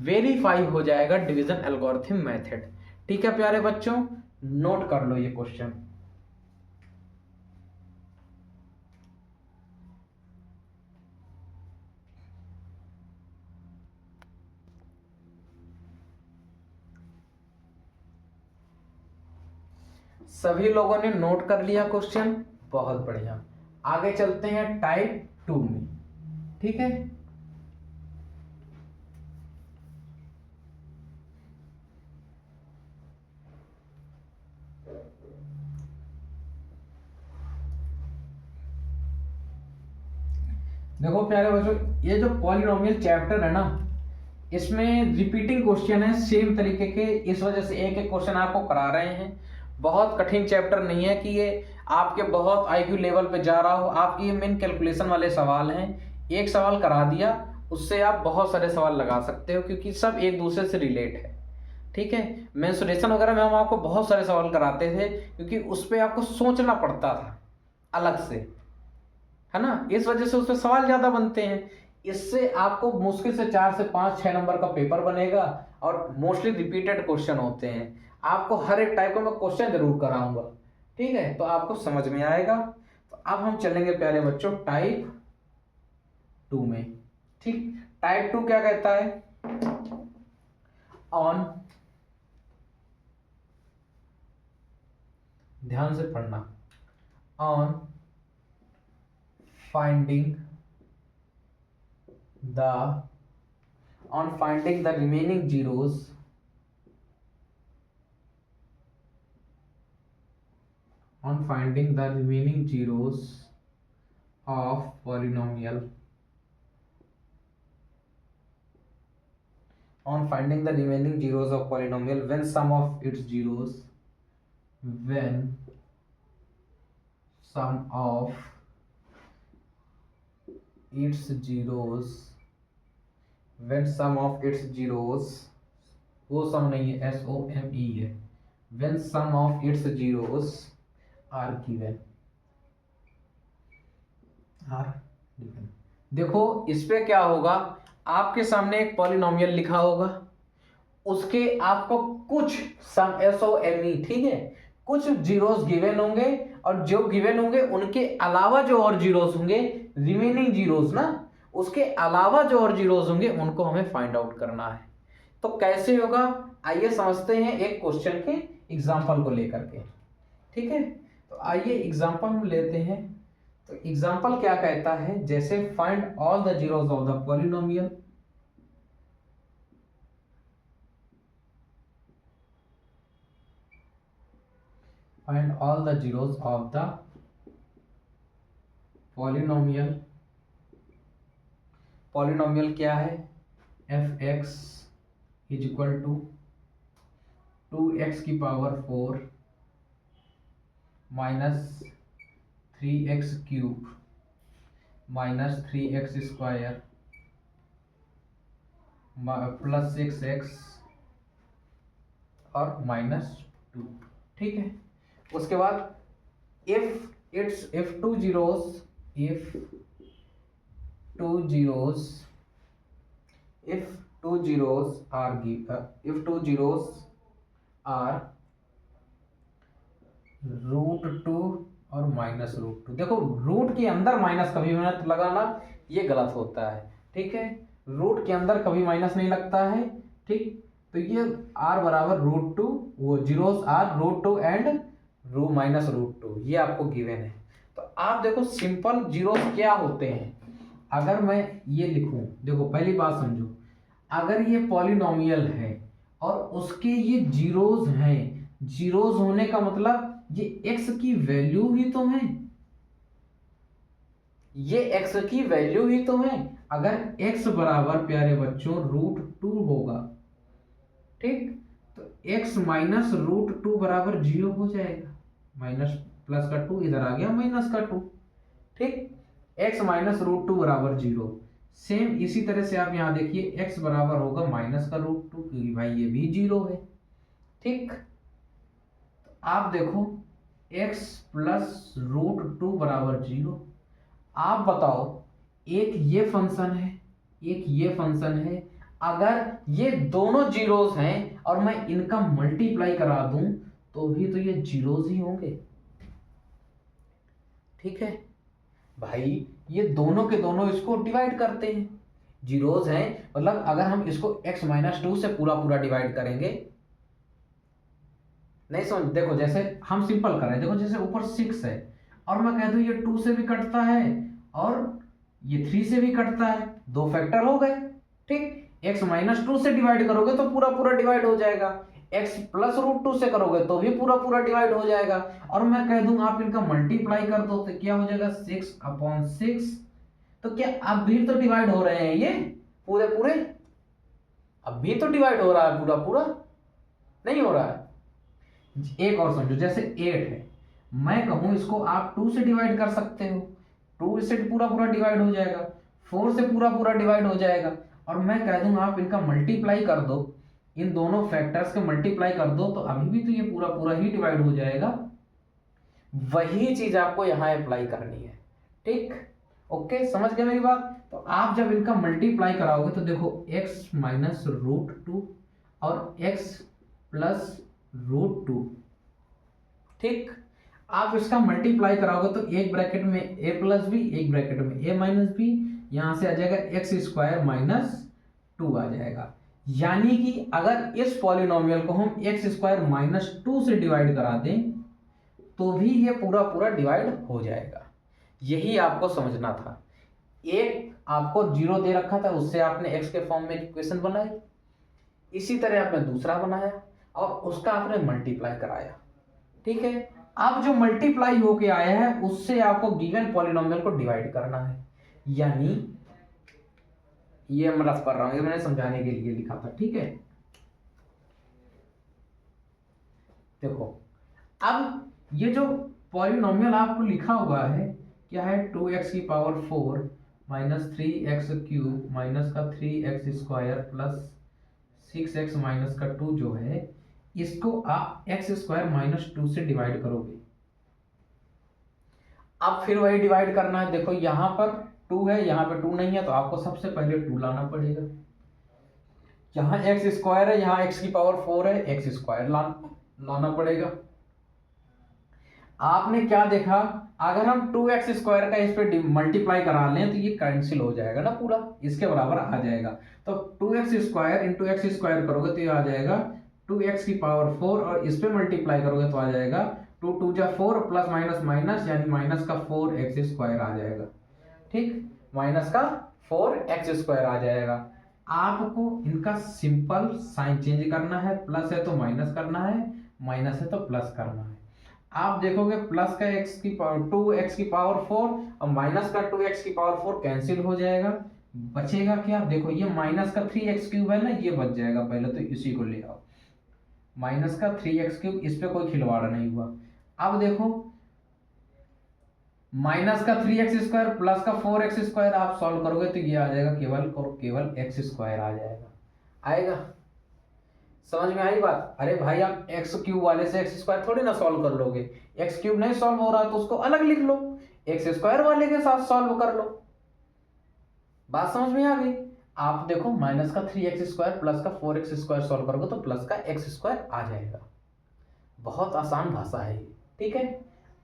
वेरीफाई हो जाएगा डिवीजन एल्गोरिथम मेथड। ठीक है प्यारे बच्चों, नोट कर लो ये क्वेश्चन। सभी लोगों ने नोट कर लिया क्वेश्चन, बहुत बढ़िया। आगे चलते हैं टाइप 2 में। ठीक है, देखो प्यारे बच्चों, ये जो पॉलिनोमियल चैप्टर है ना, इसमें रिपीटिंग क्वेश्चन है सेम तरीके के, इस वजह से एक एक क्वेश्चन आपको करा रहे हैं। बहुत कठिन चैप्टर नहीं है कि ये आपके बहुत IQ लेवल पे जा रहा हो। आपकी ये मेन कैलकुलेशन वाले सवाल हैं, एक सवाल करा दिया उससे आप बहुत सारे सवाल लगा सकते हो, क्योंकि सब एक दूसरे से रिलेट है। ठीक है, मेंसुरेशन वगैरह में हम आपको बहुत सारे सवाल कराते थे, क्योंकि उस पर आपको सोचना पड़ता था अलग से, है ना, इस वजह से उसमें सवाल ज्यादा बनते हैं। इससे आपको मुश्किल से 4 से 5 6 नंबर का पेपर बनेगा, और मोस्टली रिपीटेड क्वेश्चन होते हैं। आपको हर एक टाइप का मैं क्वेश्चन जरूर कराऊंगा। ठीक है, तो आपको समझ में आएगा। तो अब हम चलेंगे प्यारे बच्चों टाइप 2 में। ठीक, टाइप 2 क्या कहता है? ऑन, ध्यान से पढ़ना, on finding the remaining zeros of polynomial, when sum of its zeros वो सम नहीं है, SOME है, when sum of its zeros are given। देखो इस पे क्या होगा, आपके सामने एक पॉलिनोमियल लिखा होगा, उसके आपको कुछ सम SOME, ठीक है, कुछ जीरोस गिवन होंगे, और जो गिवन होंगे उनके अलावा जो और जीरोस होंगे, रिमेनिंग जीरोस ना, उसके अलावा जो और जीरोस होंगे उनको हमें फाइंड आउट करना है। तो कैसे होगा, आइए समझते हैं एक क्वेश्चन के एग्जांपल को लेकर के, ठीक है। तो आइए एग्जांपल हम लेते हैं। तो एग्जांपल क्या कहता है, जैसे find all the zeros of the polynomial, find all the zeros of the polynomial। Polynomial क्या है, fx is equal to 2x की power 4 minus 3x cube minus 3x square plus 6x और माइनस 2, ठीक है। उसके बाद if two zeros are √2 और minus √2, देखो रूट के अंदर माइनस कभी मत लगाना, ये गलत होता है, ठीक है। रूट के अंदर कभी माइनस नहीं लगता है, ठीक। तो ये r बराबर √2, वो जीरोस आर √2 एंड माइनस √2, ये आपको गिवन है। तो आप देखो सिंपल जीरोस क्या होते हैं, अगर मैं ये लिखूं, देखो पहली बात समझो, अगर ये पॉलिनोमियल है और उसके ये जीरोस हैं, जीरोस होने का मतलब ये x की वैल्यू ही तो है, ये x की वैल्यू ही तो है। अगर x बराबर प्यारे बच्चों √2 होगा, ठीक, तो x माइनस √2 बराबर 0 हो जाएगा, माइनस प्लस का 2 इधर आ गया माइनस का 2, ठीक। x माइनस √2 बराबर 0। सेम इसी तरह से आप यहां देखिए x बराबर होगा माइनस का √2, क्योंकि भाई ये भी 0 है, ठीक। तो आप देखो x प्लस √2 बराबर 0। आप बताओ, एक ये फंक्शन है, एक ये फंक्शन है, अगर ये दोनों जीरोस हैं और मैं इनका मल्टीप्लाई करा दूं तो भी तो ये जीरोस ही होंगे, ठीक है भाई। ये दोनों के दोनों इसको डिवाइड करते हैं, जीरोस हैं, मतलब अगर हम इसको x माइनस 2 से पूरा पूरा डिवाइड करेंगे, नहीं समझ, देखो जैसे हम सिंपल कर रहे हैं, देखो जैसे ऊपर 6 है और मैं कह दूं ये 2 से भी कटता है और ये 3 से भी कटता है, दो फैक्टर हो गए, ठीक। x माइनस 2 से डिवाइड करोगे तो पूरा पूरा डिवाइड हो जाएगा, x प्लस √2 से करोगे तो भी पूरा पूरा डिवाइड हो जाएगा, और मैं कह दूं आप इनका मल्टीप्लाई कर दो तो क्या हो जाएगा 6/6। तो क्या अब भी तो डिवाइड हो रहे हैं ये पूरे पूरे, अब भी तो डिवाइड हो रहा है पूरा पूरा, नहीं हो रहा है। एक और समझो, जैसे 8 है, मैं कहूं इसको आप 2 से डिवाइड कर सकते हो, 2 से पूरा पूरा डिवाइड हो जाएगा, 4 से पूरा पूरा डिवाइड हो जाएगा, और मैं कह दूंगा आप इनका मल्टीप्लाई कर दो, इन दोनों फैक्टर्स के मल्टीप्लाई कर दो तो अभी भी तो ये पूरा पूरा ही डिवाइड हो जाएगा। वही चीज आपको यहाँ अप्लाई करनी है, ठीक, ओके, समझ गए मेरी बात। तो आप जब इनका मल्टीप्लाई कराओगे तो देखो x माइनस √2 और x प्लस √2, ठीक। आप इसका मल्टीप्लाई कराओगे तो एक ब्रैकेट में a प्लस बी, एक ब्रैकेट में a माइनस बी, यहां से आ जाएगा x स्क्वायर माइनस 2 आ जाएगा। यानी कि अगर इस पॉलिनोमियल को हम x स्क्वायर माइनस 2 से डिवाइड करा दें तो भी ये पूरा पूरा डिवाइड हो जाएगा। यही आपको समझना था। एक आपको 0 दे रखा था, उससे आपने x के फॉर्म में इक्वेशन बनाई, इसी तरह आपने दूसरा बनाया और उसका आपने मल्टीप्लाई कराया, ठीक है। अब जो मल्टीप्लाई होके आया है उससे आपको गिवन पॉलिनोमियल को डिवाइड करना है, यानी ये मैं रफ कर रहा हूं, ये मैंने समझाने के लिए लिखा था, ठीक है। देखो अब ये जो पॉलिनोमियल आपको लिखा हुआ है क्या है, 2x की power 4 minus 3x cube minus का 3x square plus 6x minus का 2 जो है, इसको आप एक्स स्क्वायर माइनस टू से डिवाइड करोगे। अब फिर वही डिवाइड करना है। देखो यहाँ पर टू है, यहाँ पे टू नहीं है, तो आपको सबसे पहले टू लाना पड़ेगा। यहाँ एक्स स्क्वायर है, यहाँ एक्स की पावर फोर है, एक्स स्क्वायर लाना पड़ेगा। आपने क्या देखा, अगर हम टू एक्स स्क्वायर का इस पे मल्टीप्लाई करा लें तो ये कैंसिल हो जाएगा ना, पूरा इसके बराबर आ जाएगा। तो two x square into x square करोगे तो ये आ जाएगा टू एक्स की पावर फोर, और इस पे मल्टीप्लाई करोगे तो आ जाएगा टू टू जा फोर प्लस माइनस माइनस, यानी माइनस का फोर एक्स स्क्वायर आ जाएगा। ठीक, माइनस का फोर एक्स स्क्वायर आ जाएगा। आपको इनका सिंपल साइन चेंज करना है, प्लस है तो माइनस करना है, माइनस है तो प्लस करना है। आप देखोगे प्लस का एक्स की पावर टू एक्स की पावर फोर और माइनस का टू एक्स की पावर फोर कैंसिल हो जाएगा। बचेगा क्या, देखो ये माइनस का थ्री एक्स क्यूब है ना, ये बच जाएगा। पहले तो इसी को ले आओ, माइनस का थ्री एक्स क्यूब, इस पे कोई खिलवाड़ नहीं हुआ। अब देखो माइनस का थ्री एक्स स्क्वायर प्लस का फोर एक्स स्क्वायर आप सॉल्व करोगे तो ये आ जाएगा केवल और केवल एक्स स्क्वायर आ जाएगा। आएगा, समझ में आई बात। अरे भाई आप एक्स क्यूब वाले से एक्स स्क्वायर थोड़ी ना सॉल्व कर लोगे, एक्स क्यूब नहीं सॉल्व हो रहा तो उसको अलग लिख लो, एक्स स्क्वायर वाले के साथ सॉल्व कर लो। बात समझ में आ गई। आप देखो माइनस का थ्री एक्स स्क्वायर प्लस का फोर एक्स स्क्वायर सॉल्व करोगे तो प्लस का एक्स स्क्वायर आ जाएगा। बहुत आसान भाषा है ये, ठीक है।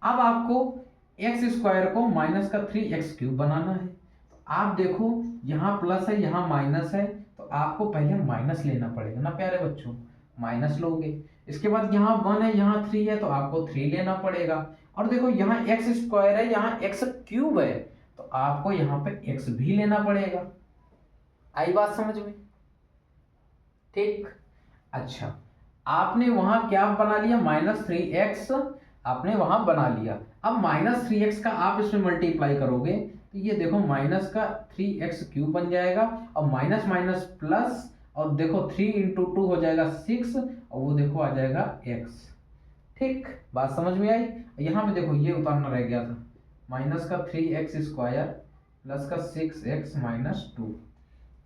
अब आपको एक्स स्क्वायर को माइनस का थ्री एक्स क्यूब बनाना है। तो आप देखो यहाँ प्लस है यहाँ माइनस है, तो आपको पहले माइनस लेना पड़ेगा ना प्यारे बच्चों, माइनस लोगे। इसके बाद यहाँ वन है यहाँ थ्री है, तो आपको थ्री लेना पड़ेगा। और देखो यहाँ एक्स स्क्वायर है यहाँ एक्स क्यूब है, तो आपको यहाँ पे एक्स भी लेना पड़ेगा। आई बात समझ में, ठीक। अच्छा, आपने वहां क्या बना लिया, माइनस थ्री एक्स आपने वहां बना लिया। अब माइनस थ्री एक्स का आप इसमें मल्टीप्लाई करोगे तो ये देखो माइनस का थ्री एक्स क्यूब बन जाएगा, और माइनस माइनस प्लस, और देखो थ्री इंटू टू हो जाएगा सिक्स, और वो देखो आ जाएगा एक्स। ठीक, बात समझ में आई। यहाँ पे देखो ये उतारना रह गया था, माइनस का थ्री एक्स स्क्वायर प्लस का सिक्स एक्स माइनस टू।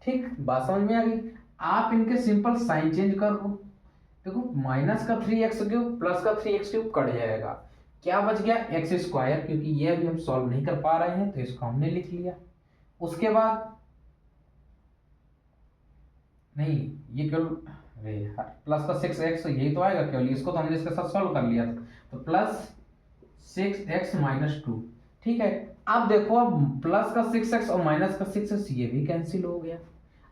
ठीक, बात समझ में आ गई। आप इनके सिंपल साइन चेंज कर दो। देखो माइनस का थ्री एक्स क्यूब प्लस का थ्री एक्स क्यूब कट जाएगा, क्या बच गया एक्स स्क्वायर, क्योंकि ये अभी हम सॉल्व नहीं कर पा रहे हैं तो इसको हमने लिख लिया। उसके बाद नहीं, ये केवल प्लस का सिक्स एक्स यही तो आएगा केवल, इसको तो हमने इसके साथ सॉल्व कर लिया था, तो plus six x minus two. ठीक है, अब देखो अब प्लस का सिक्स एक्स और माइनस का सिक्स एक्स ये भी कैंसिल हो गया।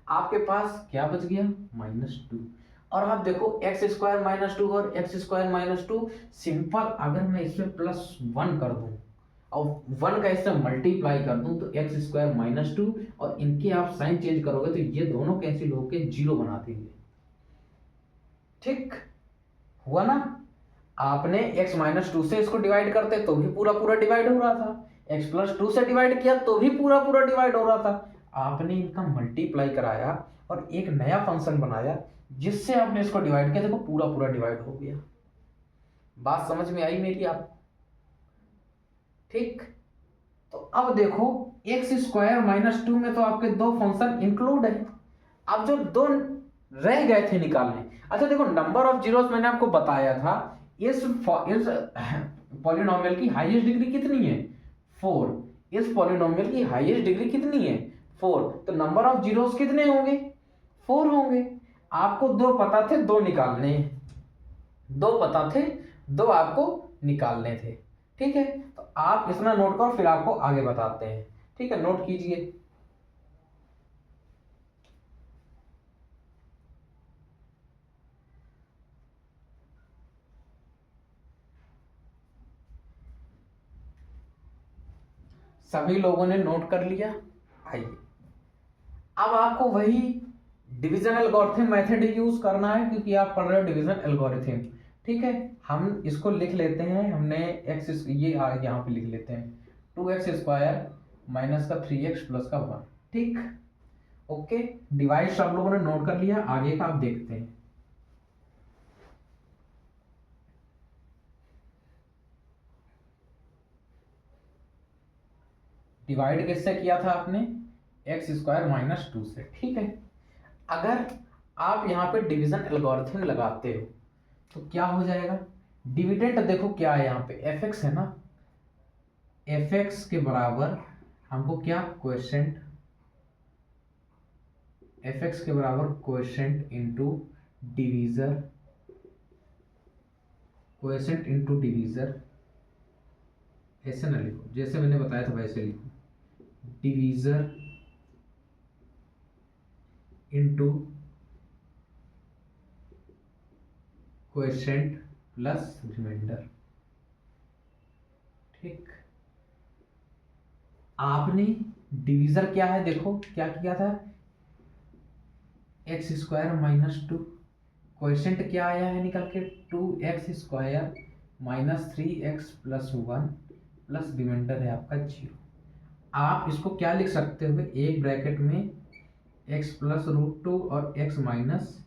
आपके पास क्या बच गया, माइनस टू। और आप देखो एक्स स्क्वायर माइनस टू और x square minus to, simple अगर मैं इसमें प्लस वन कर दूं और वन का इससे मल्टीप्लाई कर दूं तो एक्स स्क्वायर माइनस टू, और इनके आप साइन चेंज करोगे तो ये दोनों कैंसिल होकर जीरो बना देंगे। ठीक हुआ ना। आपने x माइनस टू से इसको डिवाइड करते तो भी पूरा पूरा डिवाइड हो रहा था, x प्लस टू से डिवाइड किया तो भी पूरा पूरा डिवाइड हो रहा था। आपने इनका मल्टीप्लाई कराया और एक नया फंक्शन बनाया जिससे आपने इसको डिवाइड किया, देखो पूरा पूरा डिवाइड हो गया। बात समझ में आई मेरी आप, ठीक। तो अब देखो एक्स स्क्वायर माइनस टू में तो आपके दो फंक्शन इंक्लूड है, अब जो दो रह गए थे निकालने। अच्छा देखो नंबर ऑफ जीरोस मैंने आपको बताया था, इस पॉलिनोमियल की हाईएस्ट डिग्री कितनी है, फोर। इस पॉलिनोमियल की हाईएस्ट डिग्री कितनी है, फोर। तो नंबर ऑफ जीरोस कितने होंगे, फोर होंगे। आपको दो पता थे, दो निकालने, दो पता थे, दो आपको निकालने थे। ठीक है, तो आप इसमें नोट करो फिर आपको आगे बताते हैं। ठीक है, नोट कीजिए। सभी लोगों ने नोट कर लिया। आइए अब आपको वही डिवीजन एल्गोरिथम मेथड यूज करना है, क्योंकि आप पढ़ रहे हो डिवीजन एल्गोरिथम। ठीक है, हम इसको लिख लेते हैं, हमने एक्स ये यहाँ पे लिख लेते हैं, टू एक्स स्क्वायर माइनस का थ्री एक्स प्लस का वन। ठीक, ओके। डिवाइड सब लोगों ने नोट कर लिया, आगे का आप देखते हैं। डिवाइड किससे किया था आपने, एक्स स्क्वायर माइनस टू से। ठीक है, अगर आप यहाँ पे डिवीजन एल्गोरिथम लगाते हो तो क्या हो जाएगा, डिविडेंड देखो क्या है यहाँ पे एफ एक्स है ना, एफ एक्स के बराबर हमको क्या क्वेश्चन, एफ एक्स के बराबर question into divisor, question into divisor, ऐसे ना लिखो जैसे मैंने बताया था वैसे लिखो, divisor into question plus reminder. ठीक, आपने डिवीजर क्या है देखो क्या किया था, x square minus two, question क्या आया है निकल के 2x² minus 3x plus 1 plus remainder है आपका 0। आप इसको क्या लिख सकते हो, एक ब्रैकेट में x प्लस √2 और x माइनस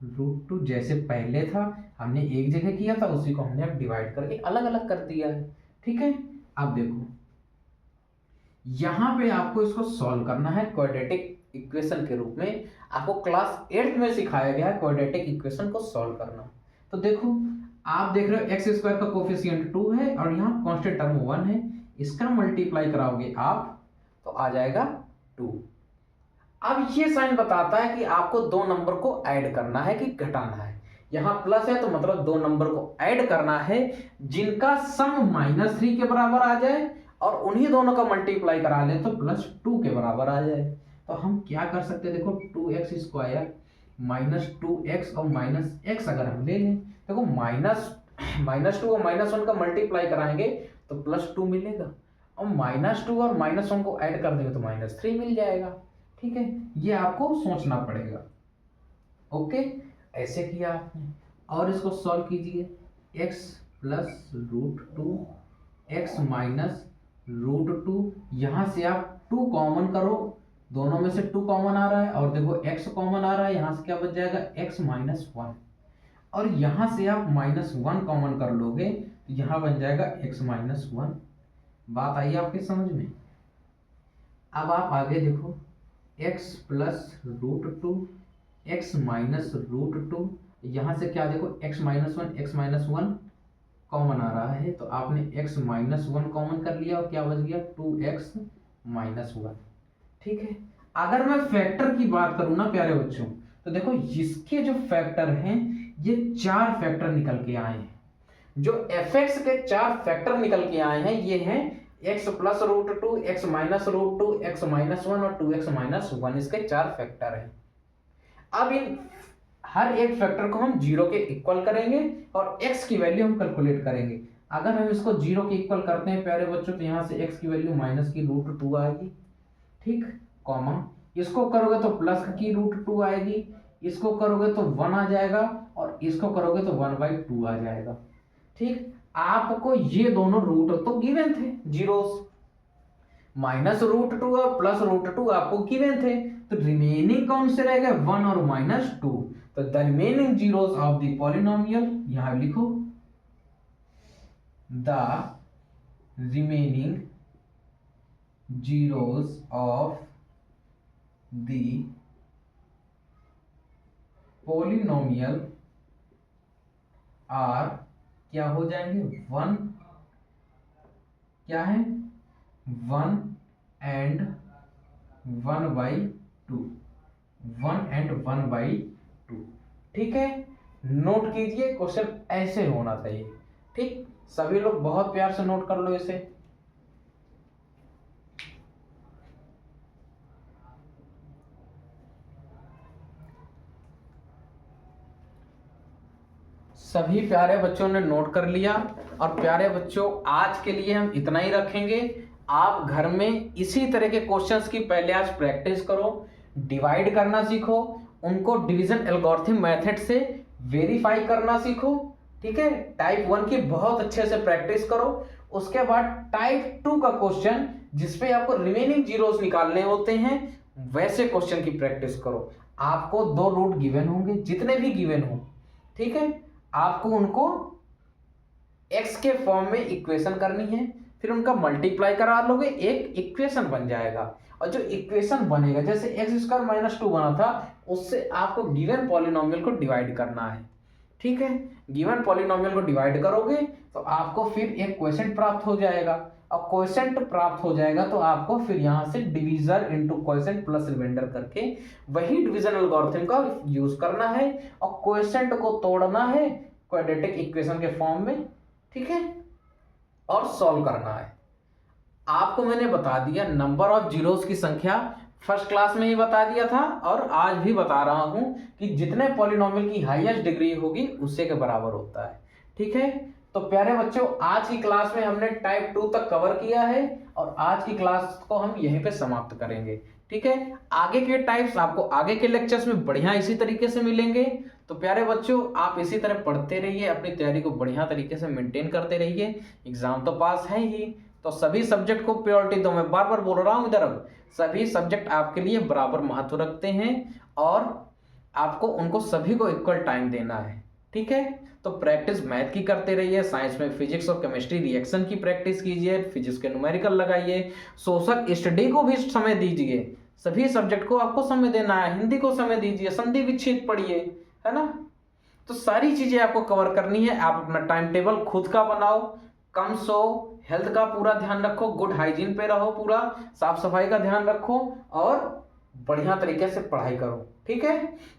√2, जैसे पहले था हमने एक जगह किया था उसी को हमने अब डिवाइड करके अलग अलग कर दिया है। ठीक है, अब देखो यहां पे आपको इसको सॉल्व करना है क्वाड्रेटिक इक्वेशन के रूप में, आपको क्लास 8 में सिखाया गया है क्वाड्रेटिक इक्वेशन को सॉल्व करना। तो देखो आप देख रहे हो एक्स स्क्वायर का कोफिशिएंट 2 है और यहाँ कांस्टेंट टर्म 1 है, इसका मल्टीप्लाई कराओगे आप तो आ जाएगा 2। अब ये साइन बताता है कि आपको दो नंबर को ऐड करना है कि घटाना है, यहाँ प्लस है तो मतलब दो नंबर को ऐड करना है जिनका सम -3 के बराबर आ जाए और उन्हीं दोनों का मल्टीप्लाई करा ले तो +2 के बराबर आ जाए। तो हम क्या कर सकते हैं, देखो 2x² माइनस 2x और माइनस x अगर हम ले लें, देखो -2 और -1 का मल्टीप्लाई कराएंगे तो +2 मिलेगा और -2 और -1 को ऐड कर देंगे तो -3 मिल जाएगा। ठीक है, ये आपको सोचना पड़ेगा। ओके, ऐसे किया आपने और इसको सॉल्व कीजिए, x प्लस √2 x माइनस √2, यहां से आप 2 कॉमन करो, दोनों में से 2 कॉमन आ रहा है और देखो x कॉमन आ रहा है, यहां से क्या बच जाएगा x माइनस 1 और यहां से आप -1 कॉमन कर लोगे तो यहां बन जाएगा x माइनस 1। बात आई आपके समझ में। अब आप आगे देखो x प्लस √2 x माइनस √2, यहां से क्या देखो x माइनस 1 कॉमन आ रहा है तो आपने x माइनस 1 कॉमन कर लिया और क्या बच गया 2x माइनस 1। ठीक है, अगर मैं फैक्टर की बात करूं ना प्यारे बच्चों, तो देखो इसके जो फैक्टर हैं ये 4 फैक्टर निकल के आए हैं, जो fx के 4 फैक्टर निकल के आए हैं ये हैं x plus √2 x minus √2 x minus 1 और 2x माइनस 1, इसके 4 फैक्टर हैं। अब इन हर एक फैक्टर को हम 0 के इक्वल करेंगे और x की वैल्यू हम कैलकुलेट करेंगे। अगर हम इसको 0 के इक्वल करते हैं प्यारे बच्चों तो यहाँ से x की वैल्यू माइनस की √2 आएगी। ठीक, कॉमा इसको करोगे तो प्लस की √2 आएगी, इसको करोगे तो 1 आ जाएगा और इसको करोगे तो 1/2 आ जाएगा। ठीक, आपको ये दोनों रूट तो गिवन थे, जीरोस -√2 और +√2 आपको गिवन थे, तो रिमेनिंग कौन से रह गए 1 और -2, तो the remaining zeros of the polynomial, यहां लिखो the remaining zeros of the polynomial are क्या हो जाएंगे 1, क्या है 1 and 1/2, 1 and 1/2। ठीक है, नोट कीजिए क्वेश्चन ऐसे होना चाहिए। ठीक, सभी लोग बहुत प्यार से नोट कर लो इसे। सभी प्यारे बच्चों ने नोट कर लिया और प्यारे बच्चों आज के लिए हम इतना ही रखेंगे। आप घर में इसी तरह के क्वेश्चंस की पहले आज प्रैक्टिस करो, डिवाइड करना सीखो, उनको डिवीजन एल्गोरिथम मेथड से वेरीफाई करना सीखो। ठीक है, टाइप 1 की बहुत अच्छे से प्रैक्टिस करो, उसके बाद टाइप 2 का क्वेश्चन जिसपे आपको रिमेनिंग जीरोस निकालने होते हैं वैसे क्वेश्चन की प्रैक्टिस करो। आपको 2 रूट गिवन होंगे, जितने भी गिवन हो, ठीक है, आपको उनको x के फॉर्म में इक्वेशन करनी है, फिर उनका मल्टीप्लाई करा लोगे, एक इक्वेशन बन जाएगा। और जो इक्वेशन बनेगा जैसे x² - 2 बना था, उससे आपको गिवन पॉलिनोमियल को डिवाइड करना है। ठीक है, गिवन पॉलिनोमियल को डिवाइड करोगे तो आपको फिर एक क्वोशिएंट प्राप्त हो जाएगा, और क्वोशिएंट प्राप्त हो जाएगा तो आपको फिर यहाँ से divisor into quotient plus reminder करके वही डिवीजन एल्गोरिथम का यूज करना है और क्वोशिएंट को तोड़ना है क्वाड्रेटिक इक्वेशन के फॉर्म में, ठीक है, और सॉल्व करना है। आपको मैंने बता दिया नंबर ऑफ जीरोस की संख्या, फर्स्ट क्लास में ही बता दिया था और आज भी बता रहा हूं कि जितने पॉलिनोमियल की हाईएस्ट डिग्री होगी उससे के बराबर होता है, ठीक है। तो प्यारे बच्चों, आज की क्लास में हमने टाइप 2 तक कवर किया है और आज की क्लास को हम यहीं पे समाप्त करेंगे, ठीक है। आगे के टाइप्स आपको आगे के लेक्चर्स में बढ़िया इसी तरीके से मिलेंगे। तो प्यारे बच्चों, आप इसी तरह पढ़ते रहिए, अपनी तैयारी को बढ़िया तरीके से मेंटेन करते रहिए, एग्जाम तो पास है ही। तो सभी सब्जेक्ट को प्रायोरिटी दो, मैं बार बार बोल रहा हूँ इधर, अब सभी सब्जेक्ट आपके लिए बराबर महत्व रखते हैं और आपको उनको सभी को इक्वल टाइम देना है, ठीक है। तो प्रैक्टिस मैथ की करते रहिए, साइंस में फिजिक्स और केमिस्ट्री रिएक्शन की प्रैक्टिस कीजिए, फिजिक्स के न्यूमेरिकल लगाइए, सोशल स्टडी को भी समय दीजिए, सभी सब्जेक्ट को आपको समय देना है, हिंदी को समय दीजिए, संधि विच्छेद पढ़िए, है ना। तो सारी चीजें आपको कवर करनी है। आप अपना टाइम टेबल खुद का बनाओ, कम सो, हेल्थ का पूरा ध्यान रखो, गुड हाइजीन पे रहो, पूरा साफ सफाई का ध्यान रखो और बढ़िया तरीके से पढ़ाई करो, ठीक है।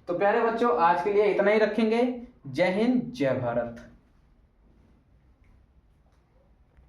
तो प्यारे बच्चों, आज के लिए इतना ही रखेंगे। जय हिंद, जय भारत।